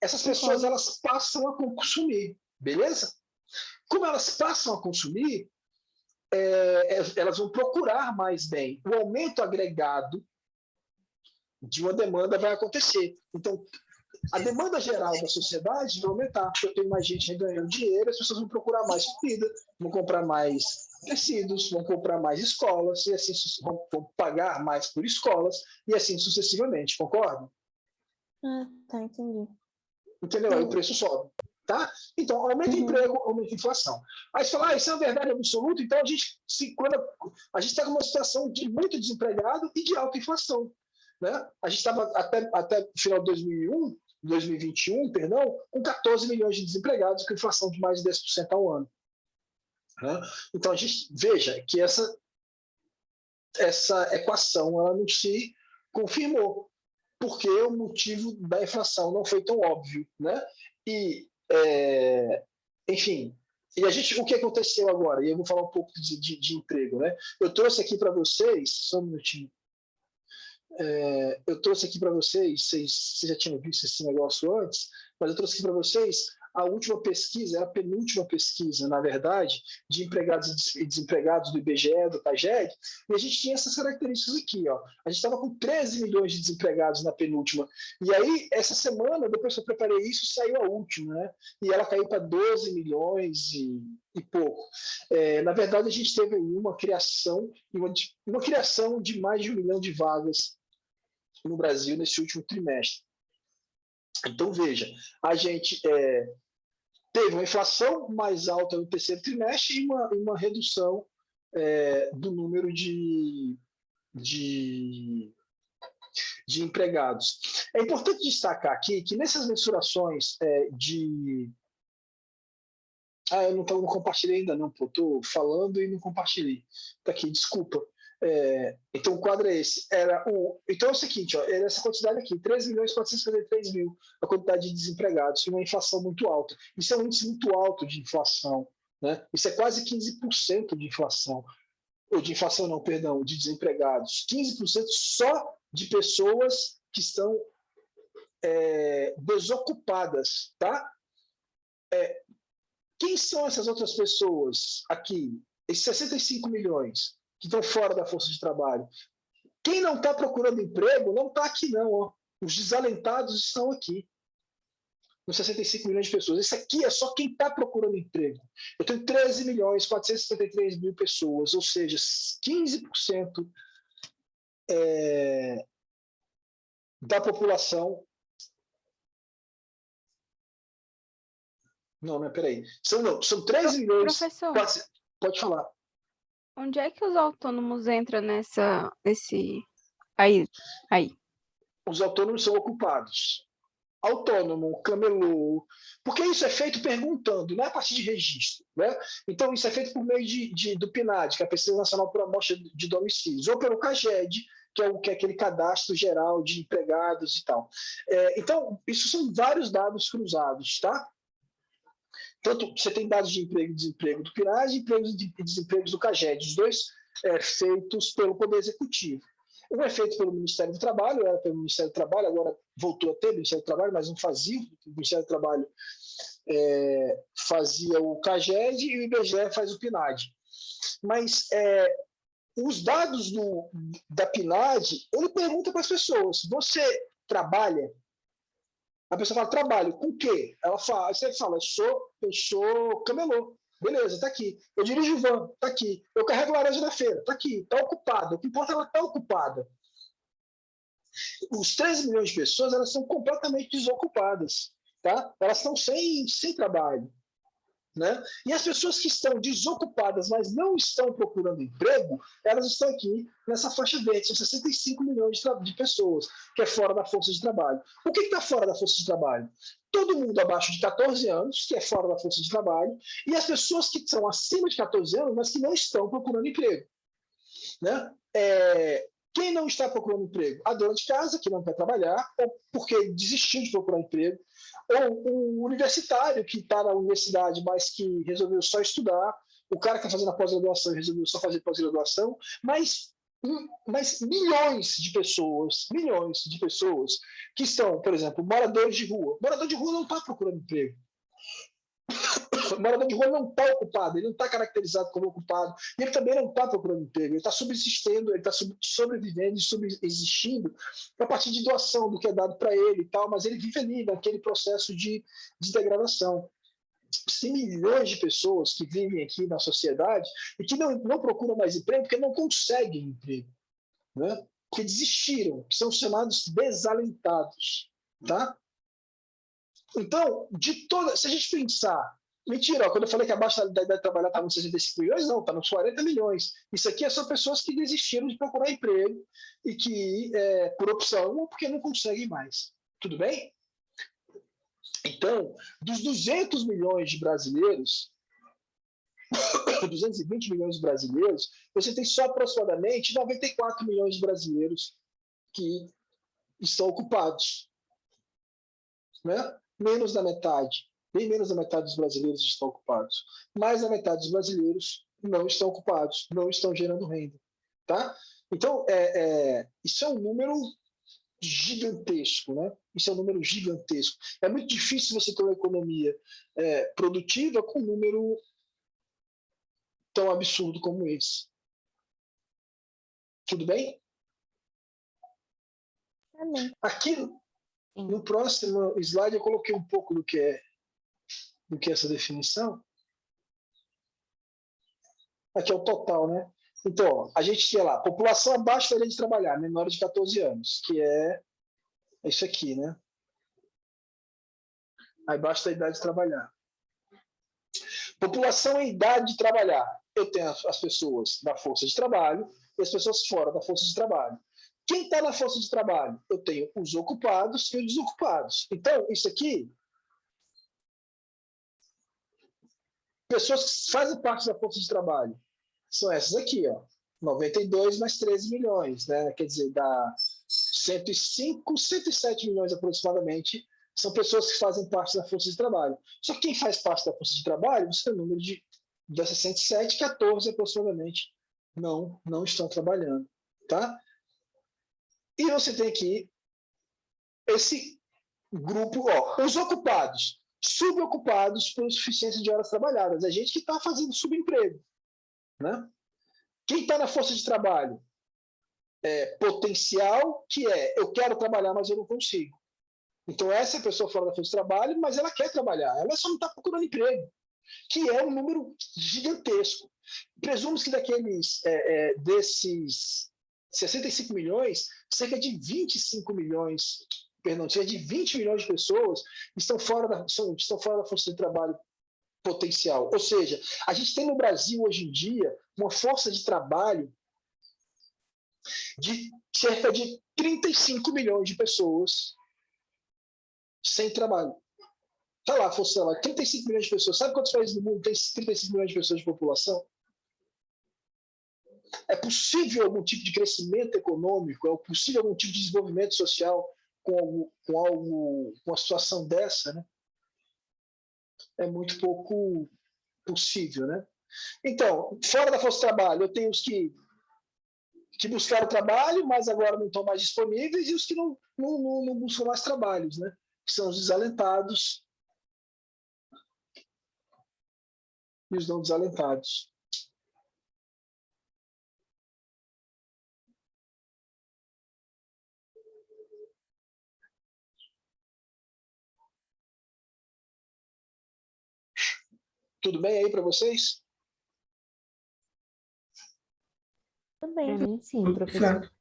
S1: Essas pessoas, elas passam a consumir, beleza? Como elas passam a consumir, elas vão procurar mais bem. O aumento agregado de uma demanda vai acontecer. Então, a demanda geral da sociedade vai aumentar, porque eu tenho mais gente ganhando dinheiro, as pessoas vão procurar mais comida, vão comprar mais tecidos, vão comprar mais escolas, e assim vão pagar mais por escolas, e assim sucessivamente, concorda?
S6: Tá, entendi.
S1: Entendeu? Aí o preço sobe. Tá? Então, aumenta o emprego, aumenta a inflação. Aí você fala, isso é uma verdade absoluta, então quando a gente está com uma situação de muito desempregado e de alta inflação. Né? A gente estava até o final de 2021, com 14 milhões de desempregados, com inflação de mais de 10% ao ano. Né? Então, a gente veja que essa equação ela não se confirmou, porque o motivo da inflação não foi tão óbvio. Né? E enfim, e o que aconteceu agora? E eu vou falar um pouco de emprego, né? Eu trouxe aqui para vocês, só um minutinho. Eu trouxe aqui para vocês já tinham visto esse negócio antes, mas eu trouxe aqui para vocês a última pesquisa, a penúltima pesquisa, na verdade, de empregados e desempregados do IBGE, do CAGED, e a gente tinha essas características aqui. Ó. A gente estava com 13 milhões de desempregados na penúltima. E aí, essa semana, depois que eu preparei isso, saiu a última, né? E ela caiu para 12 milhões e pouco. Na verdade, a gente teve aí uma criação de mais de 1 milhão de vagas no Brasil nesse último trimestre. Então, veja, a gente teve uma inflação mais alta no terceiro trimestre e uma redução do número de empregados. É importante destacar aqui que nessas mensurações eu não compartilhei ainda não, estou falando e não compartilhei. Está aqui, desculpa. Então o quadro é esse. Então é o seguinte, ó, era essa quantidade aqui, 13.453.000, a quantidade de desempregados, uma inflação muito alta. Isso é um índice muito alto de inflação. Né? Isso é quase 15% de inflação. Ou de inflação não, perdão, de desempregados. 15% só de pessoas que estão desocupadas. Tá? Quem são essas outras pessoas aqui? Esses 65 milhões que estão fora da força de trabalho. Quem não está procurando emprego não está aqui não. Ó. Os desalentados estão aqui. Nos 65 milhões de pessoas. Esse aqui é só quem está procurando emprego. Eu tenho 13.453.000 pessoas, ou seja, 15% da população. Não, peraí. São 13 milhões.
S7: Professor,
S1: pode falar.
S7: onde é que os autônomos entram aí?
S1: Os autônomos são ocupados. autônomo, camelô, porque isso é feito perguntando, não é a partir de registro, né? Então, isso é feito por meio do PNAD, que é a Pesquisa Nacional por Amostra de Domicílios, ou pelo CAGED, que é aquele cadastro geral de empregados e tal. Então, isso são vários dados cruzados, tá? Tanto você tem dados de emprego e desemprego do PNAD e empregos e desempregos do CAGED, os dois feitos pelo Poder Executivo. Um é feito pelo Ministério do Trabalho, era pelo Ministério do Trabalho, agora voltou a ter o Ministério do Trabalho, mas não fazia. O Ministério do Trabalho fazia o CAGED e o IBGE faz o PNAD. Mas os dados da PNAD, ele pergunta para as pessoas, você trabalha? A pessoa fala, trabalho, com o quê? Você fala, eu sou camelô. Beleza, está aqui. Eu dirijo van, está aqui. Eu carrego laranja na feira, está aqui. Está ocupado. O que importa é ela estar ocupada. Os 13 milhões de pessoas, elas são completamente desocupadas. Tá? Elas estão sem trabalho. Né? E as pessoas que estão desocupadas, mas não estão procurando emprego, elas estão aqui nessa faixa verde, são 65 milhões de pessoas, que é fora da força de trabalho. O que está fora da força de trabalho? Todo mundo abaixo de 14 anos, que é fora da força de trabalho, e as pessoas que são acima de 14 anos, mas que não estão procurando emprego. Né? Quem não está procurando emprego? A dona de casa, que não quer trabalhar, ou porque desistiu de procurar emprego, ou o universitário que está na universidade, mas que resolveu só estudar, o cara que está fazendo a pós-graduação e resolveu só fazer pós-graduação, mas milhões de pessoas que estão, por exemplo, moradores de rua. Morador de rua não está procurando emprego. O morador de rua não está ocupado, ele não está caracterizado como ocupado, e ele também não está procurando emprego, ele está subsistendo, ele está sobrevivendo e subsistindo a partir de doação do que é dado para ele e tal, mas ele vive ali naquele processo de degradação. Tem milhões de pessoas que vivem aqui na sociedade e que não procuram mais emprego porque não conseguem emprego, né? Porque desistiram, que são chamados desalentados, tá? Então, se a gente pensar, mentira, quando eu falei que abaixo da idade de trabalhar estava nos 65 milhões, não, está nos 40 milhões. Isso aqui são pessoas que desistiram de procurar emprego e que, por opção ou porque não conseguem mais. Tudo bem? Então, dos 200 milhões de brasileiros, 220 milhões de brasileiros, você tem só aproximadamente 94 milhões de brasileiros que estão ocupados. Né? Menos da metade, bem menos da metade dos brasileiros estão ocupados. Mais da metade dos brasileiros não estão ocupados, não estão gerando renda. Tá? Então, isso é um número gigantesco, né? Isso é um número gigantesco. É muito difícil você ter uma economia produtiva com um número tão absurdo como esse. Tudo bem?
S6: Amém.
S1: Aqui, no próximo slide, eu coloquei um pouco do que é essa definição. Aqui é o total, né? Então, ó, a gente tinha lá, população abaixo da idade de trabalhar, menores de 14 anos, que é isso aqui, né? Abaixo da idade de trabalhar. População em idade de trabalhar. Eu tenho as pessoas da força de trabalho e as pessoas fora da força de trabalho. Quem está na força de trabalho? Eu tenho os ocupados e os desocupados. Então, isso aqui, pessoas que fazem parte da força de trabalho, são essas aqui, ó, 92 mais 13 milhões, né? Quer dizer, dá 105, 107 milhões aproximadamente, são pessoas que fazem parte da força de trabalho. Só que quem faz parte da força de trabalho, você tem o número dessas 107, 14 aproximadamente não estão trabalhando, tá? E você tem aqui esse grupo, ó, os ocupados, subocupados por insuficiência de horas trabalhadas. É gente que está fazendo subemprego. Né? Quem está na força de trabalho? Potencial, que eu quero trabalhar, mas eu não consigo. Então, essa é a pessoa fora da força de trabalho, mas ela quer trabalhar. Ela só não está procurando emprego, que é um número gigantesco. Presumo que desses 65 milhões, cerca de 25 milhões, cerca de 20 milhões de pessoas estão fora da força de trabalho potencial. Ou seja, a gente tem no Brasil, hoje em dia, uma força de trabalho de cerca de 35 milhões de pessoas sem trabalho. Tá lá, fosse trabalho, 35 milhões de pessoas. Sabe quantos países do mundo tem 35 milhões de pessoas de população? É possível algum tipo de crescimento econômico? É possível algum tipo de desenvolvimento social com uma situação dessa, né? É muito pouco possível, né? Então, fora da força de trabalho, eu tenho os que buscaram trabalho, mas agora não estão mais disponíveis, e os que não buscam mais trabalhos, né? Que são os desalentados e os não desalentados. Tudo bem aí para vocês?
S6: Tudo bem.
S8: Sim,
S3: Tudo
S8: professor.
S3: certo.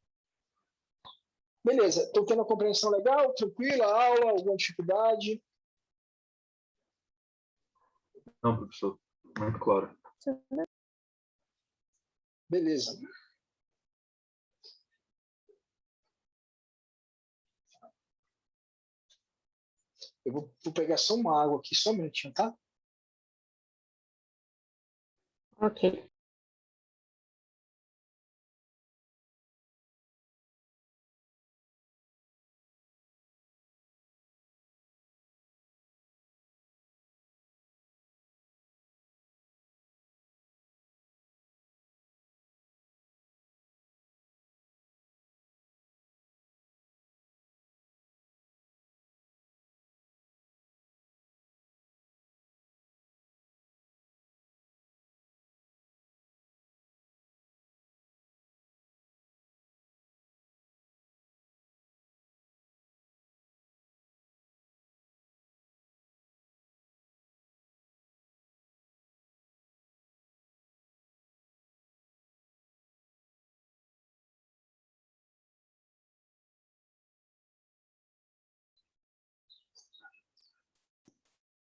S1: Beleza, estão tendo uma compreensão legal, tranquila, aula, alguma dificuldade?
S4: Não, professor, muito claro.
S1: Beleza. Eu vou pegar só uma água aqui, só um minutinho, tá?
S8: Ok.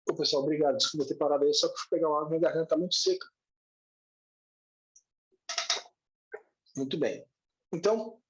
S1: Ô, pessoal, obrigado. Desculpa ter parado aí, só que eu fui pegar uma água, minha garganta está muito seca. Muito bem. Então,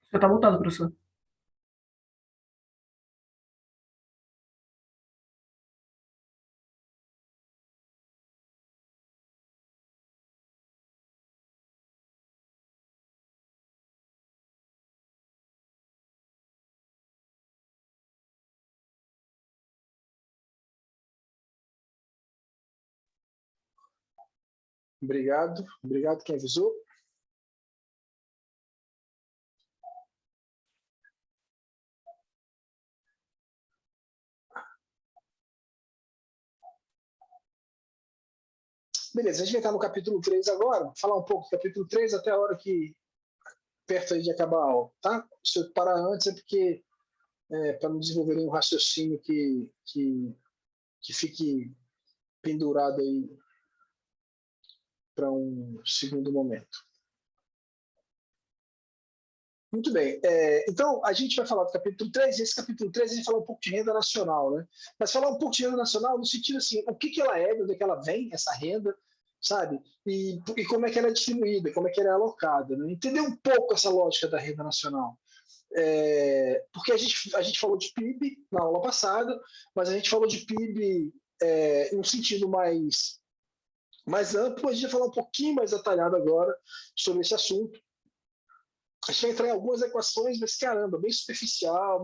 S3: Você está mutado, professor.
S1: obrigado. Obrigado quem avisou. Beleza, a gente vai estar no capítulo 3 agora. Falar um pouco do capítulo 3 até a hora que perto aí de acabar a aula, tá? Se eu parar antes é porque para não desenvolverem um raciocínio que fique pendurado aí para um segundo momento. Muito bem. Então, a gente vai falar do capítulo 3, e esse capítulo 3 a gente fala um pouco de renda nacional, né? Mas falar um pouco de renda nacional no sentido assim, o que ela é, de onde é que ela vem, essa renda, sabe? E como é que ela é distribuída, como é que ela é alocada, né? Entender um pouco essa lógica da renda nacional. Porque a gente falou de PIB na aula passada, mas a gente falou de PIB em um sentido mais amplo. A gente vai falar um pouquinho mais detalhado agora sobre esse assunto. A gente vai entrar em algumas equações, mas caramba, bem superficial,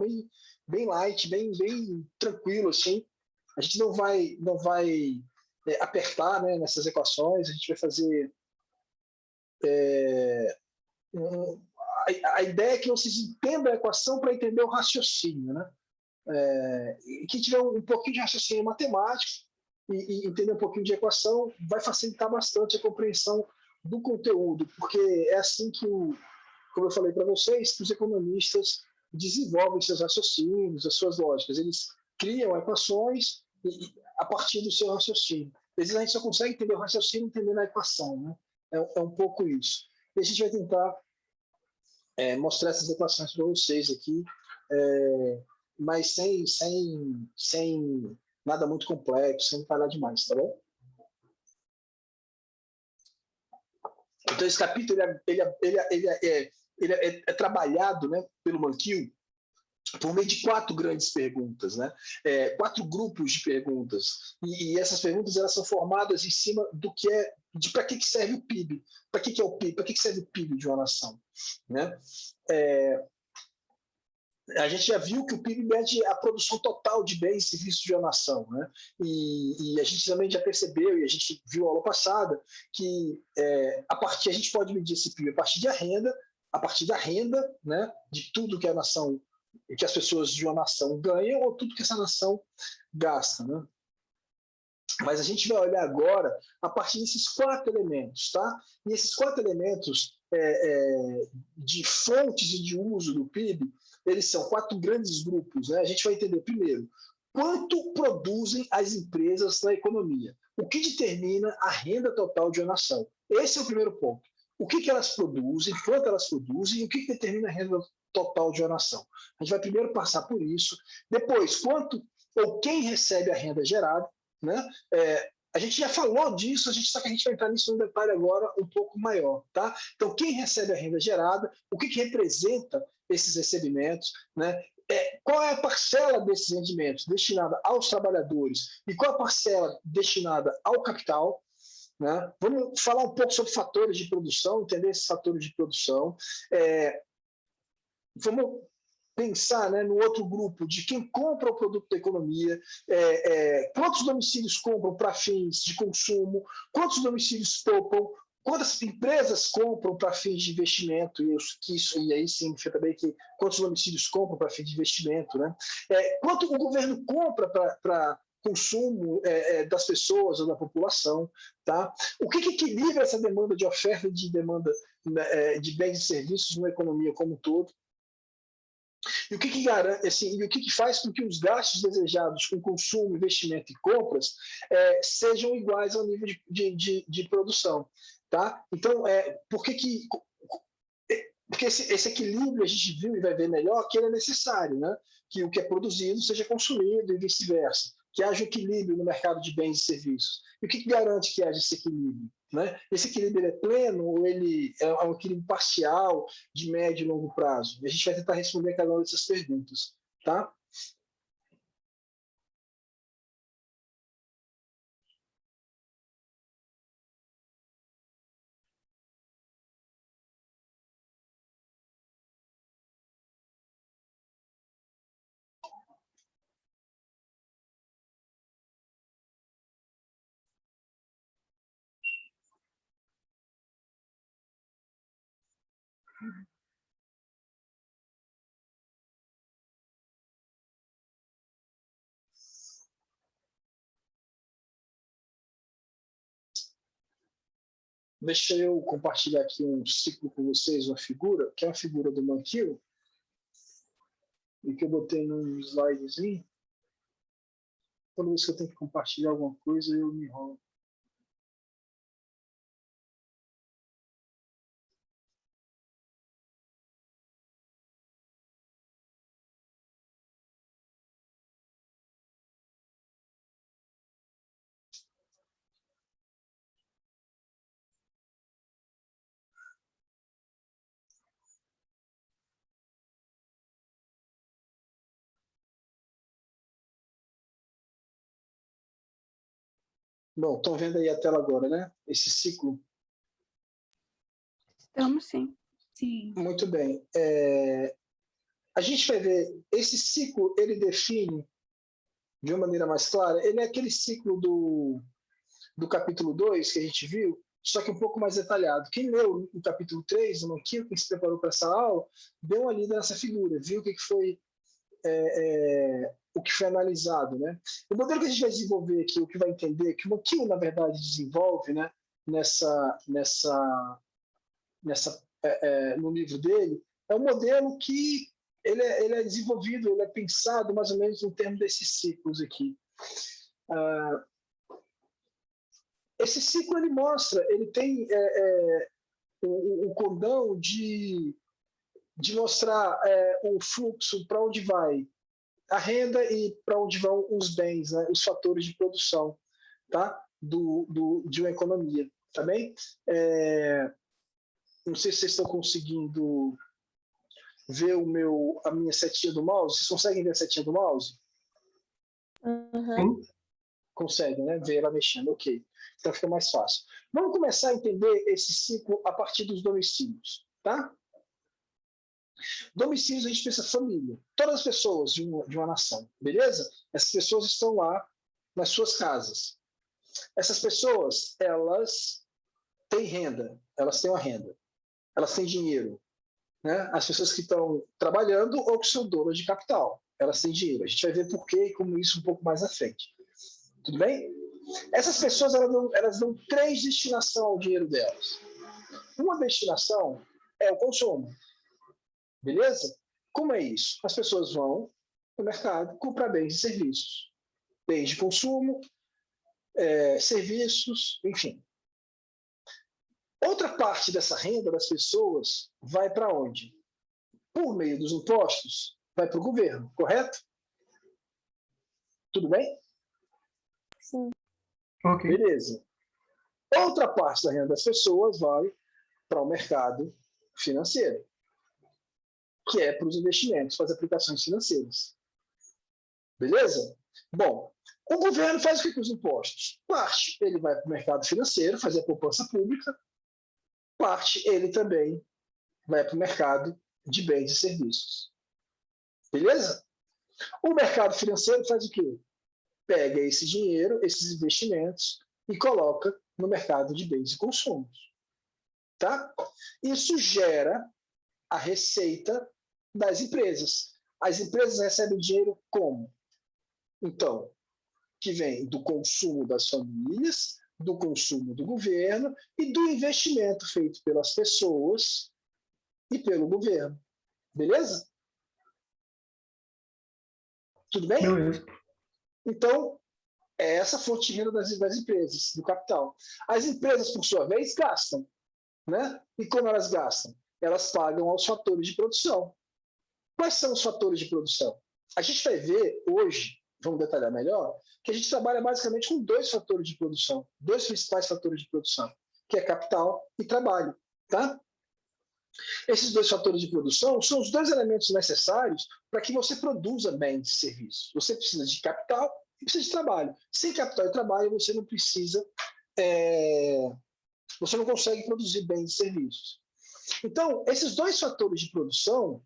S1: bem light, bem tranquilo, assim. A gente não vai apertar, né, nessas equações, a gente vai fazer... A ideia é que vocês entendam a equação para entender o raciocínio, né? E que tiver um pouquinho de raciocínio matemático e entender um pouquinho de equação vai facilitar bastante a compreensão do conteúdo, porque é assim que, como eu falei para vocês, que os economistas desenvolvem seus raciocínios, as suas lógicas. Eles criam equações a partir do seu raciocínio. Às vezes a gente só consegue entender o raciocínio entendendo a equação, né? É um pouco isso. E a gente vai tentar mostrar essas equações para vocês aqui, mas sem nada muito complexo, sem detalhar demais, tá bom? Então, esse capítulo ele é trabalhado, né, pelo Mankiw por meio de 4 grandes perguntas, né? 4 grupos de perguntas. E essas perguntas elas são formadas em cima do que de para que serve o PIB, para que é o PIB, para que serve o PIB de uma nação, né? A gente já viu que o PIB mede a produção total de bens e serviços de uma nação, né? E a gente também já percebeu, e a gente viu aula passada, que a gente pode medir esse PIB a partir da renda, né? De tudo que a nação, que as pessoas de uma nação ganham ou tudo que essa nação gasta, né? Mas a gente vai olhar agora a partir desses 4 elementos, tá? E esses 4 elementos de fontes e de uso do PIB, eles são 4 grandes grupos, né? A gente vai entender primeiro quanto produzem as empresas na economia, o que determina a renda total de uma nação. Esse é o primeiro ponto. O que elas produzem, quanto elas produzem e o que determina a renda total de uma nação. A gente vai primeiro passar por isso, depois quanto ou quem recebe a renda gerada, né? A gente já falou disso, só que a gente vai entrar nisso num detalhe agora um pouco maior, tá? Então, quem recebe a renda gerada, o que representa esses recebimentos, né? Qual é a parcela desses rendimentos destinada aos trabalhadores e qual a parcela destinada ao capital, né? Vamos falar um pouco sobre fatores de produção, entender esses fatores de produção. Vamos pensar, né, no outro grupo de quem compra o produto da economia, quantos domicílios compram para fins de consumo, quantos domicílios poupam, quantas empresas compram para fins de investimento, e aí significa também que quantos domicílios compram para fins de investimento, né? Quanto o governo compra para consumo das pessoas ou da população, tá? O que equilibra essa demanda de oferta e de demanda de bens e serviços numa economia como um todo? E o que garante, assim, e o que faz com que os gastos desejados com consumo, investimento e compras sejam iguais ao nível de produção, tá? Então, porque esse equilíbrio a gente viu e vai ver melhor que ele é necessário, né? Que o que é produzido seja consumido e vice-versa, que haja equilíbrio no mercado de bens e serviços. E o que garante que haja esse equilíbrio? Né? Esse equilíbrio é pleno ou ele é um equilíbrio parcial de médio e longo prazo? E a gente vai tentar responder cada uma dessas perguntas, tá? Deixa eu compartilhar aqui um ciclo com vocês, uma figura, que é uma figura do Mankiw, e que eu botei num slidezinho. Toda vez que eu tenho que compartilhar alguma coisa, eu me enrolo. Bom, estão vendo aí a tela agora, né? Esse ciclo.
S7: Estamos sim.
S6: Sim.
S1: Muito bem. a gente vai ver, esse ciclo, ele define de uma maneira mais clara, ele é aquele ciclo do capítulo 2 que a gente viu, só que um pouco mais detalhado. Quem leu o capítulo 3, o Manquinho, quem se preparou para essa aula, deu uma lida nessa figura, viu o que foi o que foi analisado, né? O modelo que a gente vai desenvolver aqui, o que vai entender, que o Manquinho, na verdade, desenvolve, né, no livro dele, é um modelo que ele é desenvolvido, ele é pensado mais ou menos no termo desses ciclos aqui. Esse ciclo ele mostra, ele tem o condão de mostrar o fluxo para onde vai a renda e para onde vão os bens, né, os fatores de produção, tá? de uma economia, tá bem? Não sei se vocês estão conseguindo ver a minha setinha do mouse. Vocês conseguem ver a setinha do mouse?
S6: Uhum.
S1: Conseguem, né? Ver ela mexendo, ok. Então fica mais fácil. Vamos começar a entender esse ciclo a partir dos domicílios, tá? Domicílios, a gente pensa família. Todas as pessoas de uma nação, beleza? Essas pessoas estão lá nas suas casas. Essas pessoas, elas têm renda, elas têm uma renda, elas têm dinheiro, né? As pessoas que estão trabalhando ou que são donas de capital, elas têm dinheiro. A gente vai ver por quê e como isso um pouco mais à frente. Tudo bem? Essas pessoas, elas dão 3 destinações ao dinheiro delas. Uma destinação é o consumo. Beleza? Como é isso? As pessoas vão no mercado comprar bens e serviços. Bens de consumo, serviços, enfim. Outra parte dessa renda das pessoas vai para onde? Por meio dos impostos, vai para o governo, correto? Tudo bem?
S6: Sim.
S3: Ok.
S1: Beleza. Outra parte da renda das pessoas vai para o mercado financeiro, que é para os investimentos, para as aplicações financeiras. Beleza? Bom, o governo faz o que com os impostos? Parte ele vai para o mercado financeiro, fazer a poupança pública, parte ele também vai para o mercado de bens e serviços. Beleza? O mercado financeiro faz o quê? Pega esse dinheiro, esses investimentos, e coloca no mercado de bens e consumos. Tá? Isso gera a receita das empresas. As empresas recebem dinheiro como? Então, que vem do consumo das famílias, do consumo do governo e do investimento feito pelas pessoas e pelo governo. Beleza? Tudo bem?
S3: Beleza.
S1: Então, é essa a fonte de renda das empresas, do capital. As empresas, por sua vez, gastam. Né? E como elas gastam? Elas pagam aos fatores de produção. Quais são os fatores de produção? A gente vai ver hoje, vamos detalhar melhor, que a gente trabalha basicamente com 2 fatores de produção, 2 principais fatores de produção, que é capital e trabalho. Tá? Esses 2 fatores de produção são os 2 elementos necessários para que você produza bens e serviços. Você precisa de capital e precisa de trabalho. Sem capital e trabalho, você não precisa... Você não consegue produzir bens e serviços. Então, esses 2 fatores de produção,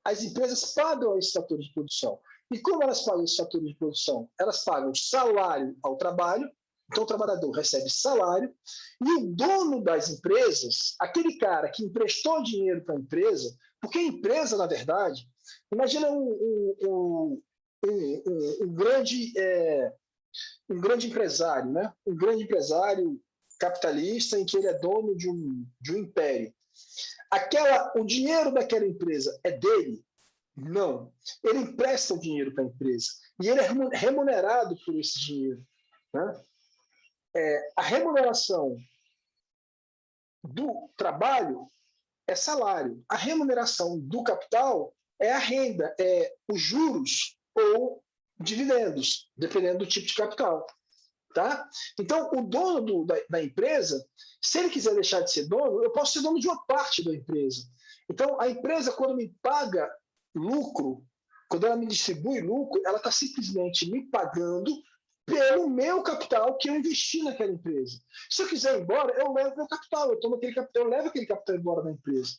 S1: as empresas pagam esses fatores de produção. E como elas pagam esses fatores de produção? Elas pagam salário ao trabalho, então o trabalhador recebe salário, e o dono das empresas, aquele cara que emprestou dinheiro para a empresa, porque a empresa, na verdade, imagina um grande empresário, né? Um grande empresário capitalista em que ele é dono de um império. O dinheiro daquela empresa é dele? Não. Ele empresta o dinheiro para a empresa e ele é remunerado por esse dinheiro. Né? A remuneração do trabalho é salário. A remuneração do capital é a renda, é os juros ou dividendos, dependendo do tipo de capital. Tá? Então, o dono da empresa, se ele quiser deixar de ser dono, eu posso ser dono de uma parte da empresa. Então, a empresa, quando me paga lucro, quando ela me distribui lucro, ela está simplesmente me pagando pelo meu capital que eu investi naquela empresa. Se eu quiser ir embora, eu levo meu capital, eu tomo aquele capital, eu levo aquele capital embora da empresa.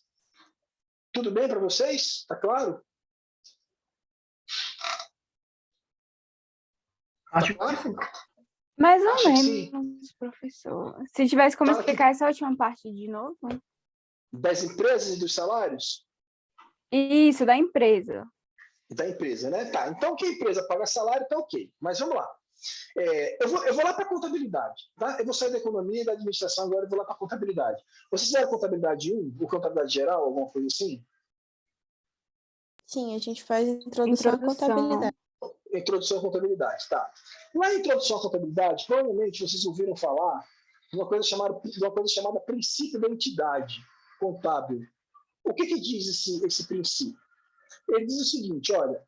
S1: Tudo bem para vocês? Tá claro?
S3: Acho que
S1: Tá?
S3: sim.
S7: Mais ou
S1: Acha que sim?
S7: menos, professor. Se tivesse como
S1: Fala que-
S7: explicar essa última parte de novo.
S1: Das empresas e dos salários?
S7: Isso, da empresa.
S1: Da empresa, né? Tá, então que a empresa paga salário, tá ok. Mas vamos lá. Eu vou lá para a contabilidade, tá? Eu vou sair da economia e da administração agora e vou lá para a contabilidade. Vocês fizeram contabilidade 1, ou contabilidade geral, alguma coisa assim?
S6: Sim, a gente faz introdução à contabilidade.
S1: Introdução à contabilidade, tá. Na introdução à contabilidade, provavelmente vocês ouviram falar de uma coisa chamada princípio da entidade contábil. O que diz esse princípio? Ele diz o seguinte, olha,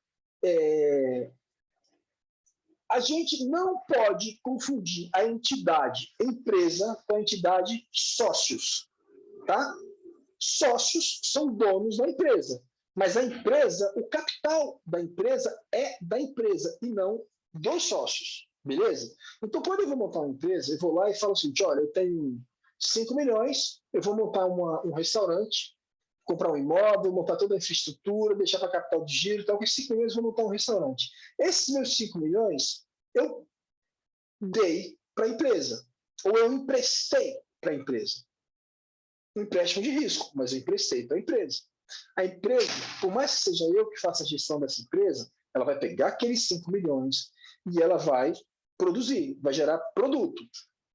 S1: a gente não pode confundir a entidade empresa com a entidade sócios, tá? Sócios são donos da empresa, mas a empresa, o capital da empresa é da empresa e não dos sócios, beleza? Então, quando eu vou montar uma empresa, eu vou lá e falo assim, olha, eu tenho 5 milhões, eu vou montar um restaurante, comprar um imóvel, montar toda a infraestrutura, deixar para capital de giro, então com esses 5 milhões eu vou montar um restaurante. Esses meus 5 milhões eu dei para a empresa, ou eu emprestei para a empresa. Um empréstimo de risco, mas eu emprestei para a empresa. A empresa, por mais que seja eu que faça a gestão dessa empresa, ela vai pegar aqueles 5 milhões e ela vai produzir, vai gerar produto,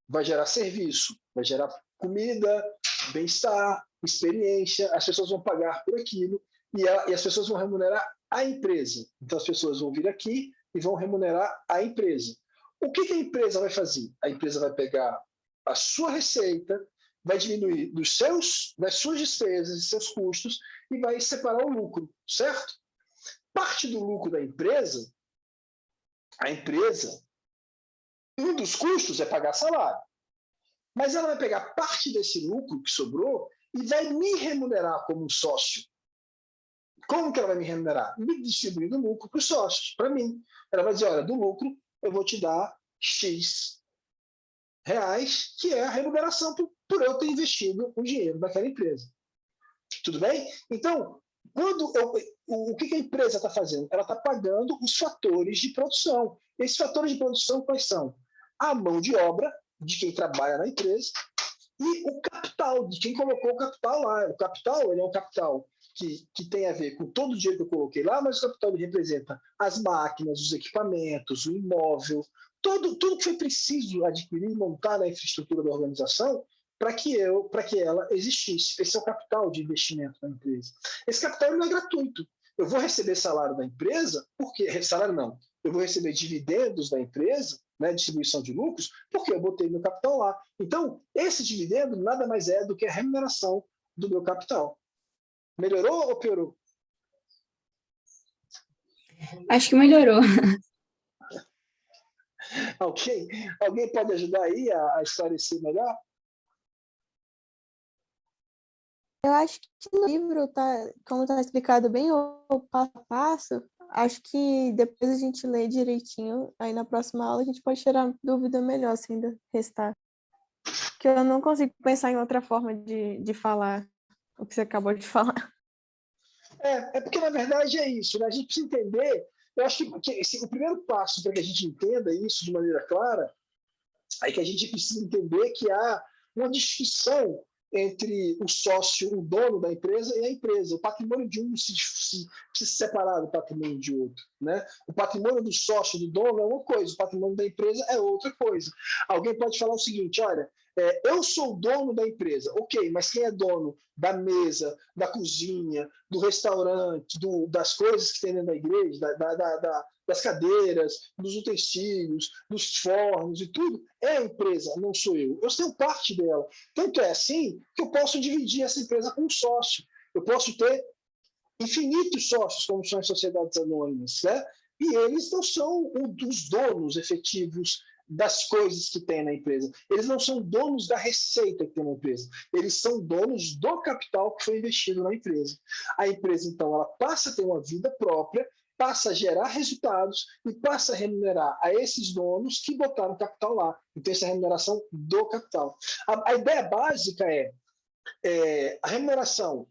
S1: vai gerar serviço, vai gerar comida, bem-estar, experiência, as pessoas vão pagar por aquilo e as pessoas vão remunerar a empresa. Então as pessoas vão vir aqui e vão remunerar a empresa. O que a empresa vai fazer? A empresa vai pegar a sua receita, vai diminuir das suas despesas e seus custos e vai separar o lucro, certo? Parte do lucro da empresa, um dos custos é pagar salário. Mas ela vai pegar parte desse lucro que sobrou e vai me remunerar como um sócio. Como que ela vai me remunerar? Me distribuindo o lucro para os sócios, para mim. Ela vai dizer, olha, do lucro eu vou te dar X reais, que é a remuneração por eu ter investido o dinheiro naquela empresa. Tudo bem? Então, o que a empresa está fazendo? Ela está pagando os fatores de produção. Esses fatores de produção quais são? A mão de obra de quem trabalha na empresa e o capital, de quem colocou o capital lá. O capital, ele é um capital que tem a ver com todo o dinheiro que eu coloquei lá, mas o capital ele representa as máquinas, os equipamentos, o imóvel, tudo que foi preciso adquirir e montar na infraestrutura da organização para que ela existisse. Esse é o capital de investimento da empresa. Esse capital não é gratuito. Eu vou receber salário da empresa, porque salário não. Eu vou receber dividendos da empresa, né, distribuição de lucros, porque eu botei meu capital lá. Então, esse dividendo nada mais é do que a remuneração do meu capital. Melhorou ou piorou?
S8: Acho que melhorou.
S1: Ok? Alguém pode ajudar aí a esclarecer melhor?
S6: Eu acho que no livro, como está explicado bem o passo a passo, acho que depois a gente lê direitinho, aí na próxima aula a gente pode tirar dúvida melhor se ainda restar. Porque eu não consigo pensar em outra forma de falar o que você acabou de falar.
S1: É porque, na verdade, é isso, né? A gente precisa entender. Eu acho que o primeiro passo para que a gente entenda isso de maneira clara é que a gente precisa entender que há uma distinção entre o sócio, o dono da empresa e a empresa. O patrimônio de um precisa se separar do patrimônio de outro, né? O patrimônio do sócio, do dono, é uma coisa, o patrimônio da empresa é outra coisa. Alguém pode falar o seguinte, olha, eu sou o dono da empresa, ok, mas quem é dono da mesa, da cozinha, do restaurante, das coisas que tem dentro da igreja, das cadeiras, dos utensílios, dos fornos e tudo, é a empresa, não sou eu. Eu tenho parte dela. Tanto é assim que eu posso dividir essa empresa com um sócio. Eu posso ter infinitos sócios, como são as sociedades anônimas, né? E eles não são os donos efetivos das coisas que tem na empresa. Eles não são donos da receita que tem na empresa. Eles são donos do capital que foi investido na empresa. A empresa, então, ela passa a ter uma vida própria, passa a gerar resultados e passa a remunerar a esses donos que botaram capital lá. Então, essa é a remuneração do capital. A ideia básica é a remuneração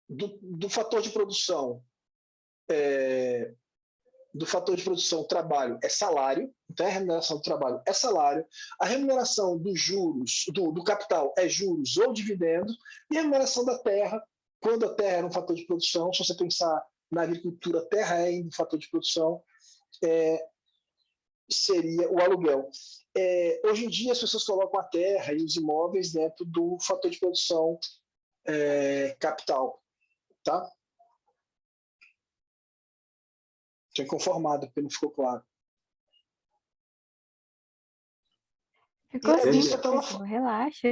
S1: do fator de produção do fator de produção trabalho é salário, então a remuneração do trabalho é salário, a remuneração dos juros, do capital é juros ou dividendos, e a remuneração da terra, quando a terra era um fator de produção, se você pensar na agricultura, a terra é ainda um fator de produção, seria o aluguel. Hoje em dia, as pessoas colocam a terra e os imóveis dentro do fator de produção capital. Tá? Estou inconformado, porque não ficou claro.
S7: Ficou
S1: Era
S7: assim,
S1: disso que eu tava
S7: professor, relaxa.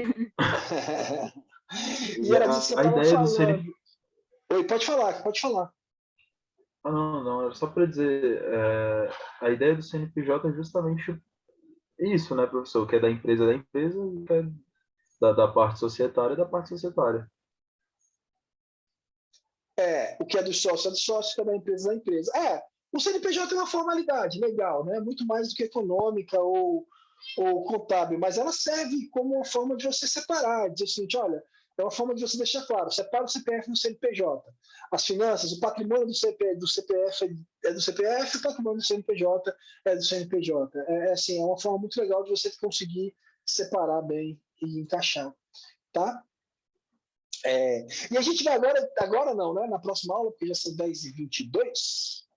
S1: E era disso que eu estava
S4: ideia do
S1: falando. Oi, pode falar.
S4: Não, era só para dizer, a ideia do CNPJ é justamente isso, né, professor? Que é da empresa e que é da parte societária da parte societária.
S1: O que é do sócio é do sócio, o que é da empresa é da empresa. O CNPJ é uma formalidade legal, né? Muito mais do que econômica ou contábil, mas ela serve como uma forma de você separar, dizer o seguinte, olha, é uma forma de você deixar claro, separa o CPF do CNPJ. As finanças, o patrimônio do CPF é do CPF, o patrimônio do CNPJ é do CNPJ. Assim, é uma forma muito legal de você conseguir separar bem e encaixar. Tá? E a gente vai agora não, né? Na próxima aula, porque já são 10h22,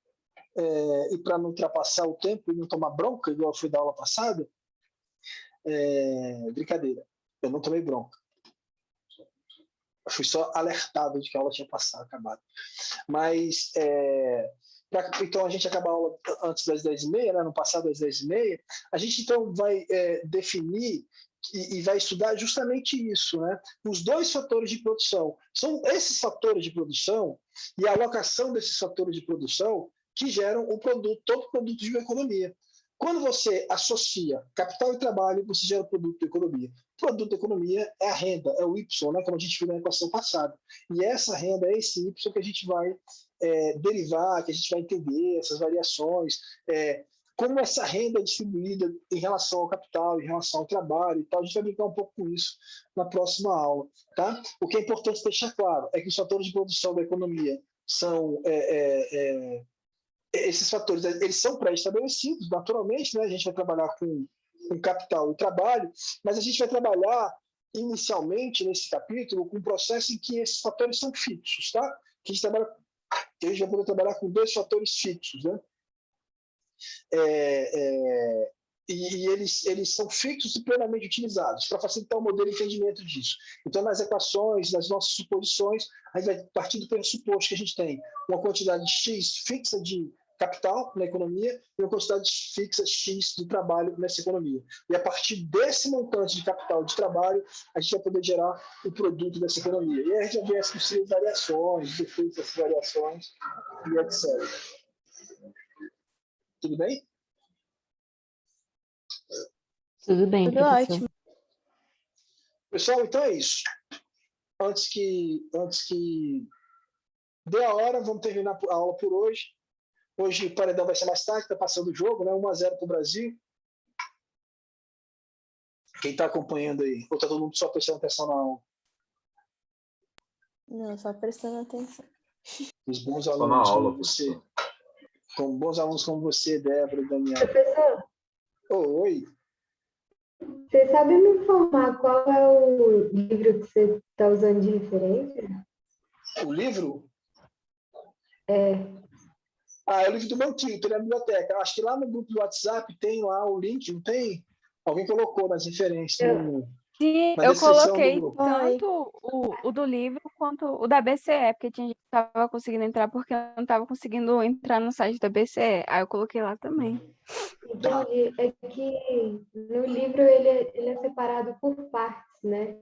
S1: e para não ultrapassar o tempo e não tomar bronca, igual eu fui da aula passada, brincadeira, eu não tomei bronca. Eu fui só alertado de que a aula tinha acabado. Mas, então, a gente acaba a aula antes das 10h30, né? No passado das 10h30, a gente então vai definir e vai estudar justamente isso, né? Os dois fatores de produção. São esses fatores de produção e a alocação desses fatores de produção que geram todo o produto de uma economia. Quando você associa capital e trabalho, você gera o produto da economia. O produto da economia é a renda, é o Y, né, como a gente viu na equação passada. E essa renda é esse Y que a gente vai derivar, que a gente vai entender essas variações, como essa renda é distribuída em relação ao capital, em relação ao trabalho e tal. A gente vai brincar um pouco com isso na próxima aula. Tá? O que é importante deixar claro é que os fatores de produção da economia são... esses fatores, eles são pré-estabelecidos, naturalmente, né? A gente vai trabalhar com capital e trabalho, mas a gente vai trabalhar inicialmente nesse capítulo com um processo em que esses fatores são fixos, tá? Que a gente vai poder trabalhar com dois fatores fixos, né? E eles são fixos e plenamente utilizados para facilitar o modelo de entendimento disso. Então, nas equações, nas nossas suposições, a gente vai partir do pressuposto que a gente tem uma quantidade X fixa de capital na economia e uma quantidade fixa X de trabalho nessa economia. E a partir desse montante de capital de trabalho, a gente vai poder gerar o produto dessa economia. E aí a gente vai ver as possíveis variações, defeitos dessas variações e etc. Tudo bem?
S8: Tudo bem,
S6: Tudo
S8: professor.
S6: ótimo.
S1: Pessoal, então é isso. Antes que dê a hora, vamos terminar a aula por hoje. Hoje o paredão vai ser mais tarde, está passando o jogo, né? 1-0 para o Brasil. Quem está acompanhando aí? Ou está todo mundo só prestando atenção na aula?
S6: Não, só prestando atenção.
S1: Os bons
S4: Só na
S1: alunos
S4: aula,
S1: como você.
S4: professor.
S1: Com bons alunos como você, Débora e Daniel.
S9: Professor,
S1: Oi.
S9: você sabe me informar qual é o livro que você está usando de referência?
S1: O livro?
S9: É
S1: o livro do Manquinho, tem na biblioteca. Acho que lá no grupo do WhatsApp tem lá o link, não tem? Alguém colocou nas referências.
S7: Sim,
S1: na
S7: eu
S1: descrição
S7: coloquei
S1: do grupo.
S7: tanto o do livro quanto o da BCE, porque tinha gente que estava conseguindo entrar porque eu não estava conseguindo entrar no site da BCE. Aí eu coloquei lá também.
S9: Entendi. É que no livro ele é separado por partes, né?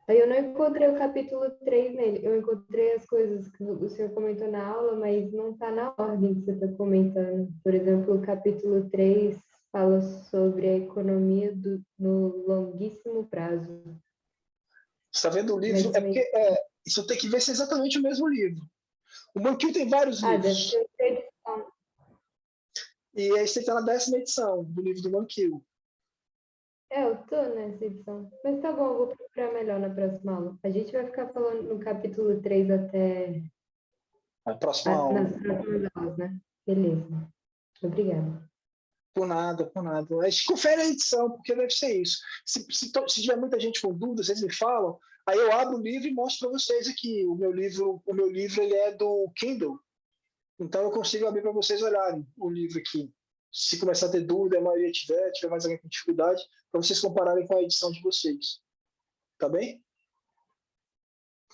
S9: Aí eu não encontrei o capítulo 3 nele. Eu encontrei as coisas que o senhor comentou na aula, mas não está na ordem que você está comentando. Por exemplo, o capítulo 3 fala sobre a economia no longuíssimo prazo.
S1: Você está vendo o livro? É porque isso tem que ver se é exatamente o mesmo livro. O Manquinho tem vários livros.
S9: Deve ser outra edição.
S1: E aí você está na 10ª edição do livro do Manquinho.
S9: Eu tô nessa edição. Mas tá bom, eu vou procurar melhor na próxima aula. A gente vai ficar falando no capítulo 3 até
S1: A próxima aula.
S9: nas próximas aulas, né? Beleza. Obrigada.
S1: Por nada, por nada. A gente confere a edição, porque deve ser isso. Se tiver muita gente com dúvidas, vocês me falam, aí eu abro o livro e mostro para vocês aqui. O meu livro ele é do Kindle. Então eu consigo abrir para vocês olharem o livro aqui. Se começar a ter dúvida, a maioria tiver mais alguém com dificuldade, para vocês compararem com a edição de vocês. Tá bem?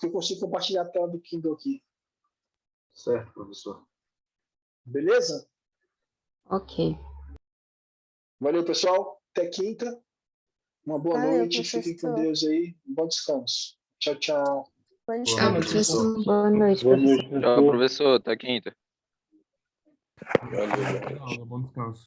S1: Eu consigo compartilhar a tela do Kindle aqui.
S4: Certo, professor.
S1: Beleza?
S8: Ok.
S1: Valeu, pessoal. Até quinta. Uma boa
S6: Valeu,
S1: noite. Fiquem com
S6: professor.
S1: Deus aí. Bom descanso. Tchau, tchau.
S6: Bom
S4: Boa
S8: Tchau,
S4: noite,
S8: professor.
S6: Boa noite,
S3: Boa
S6: professor.
S3: noite,
S10: Tchau, professor. Até quinta.
S5: Valeu.
S3: Bom descanso.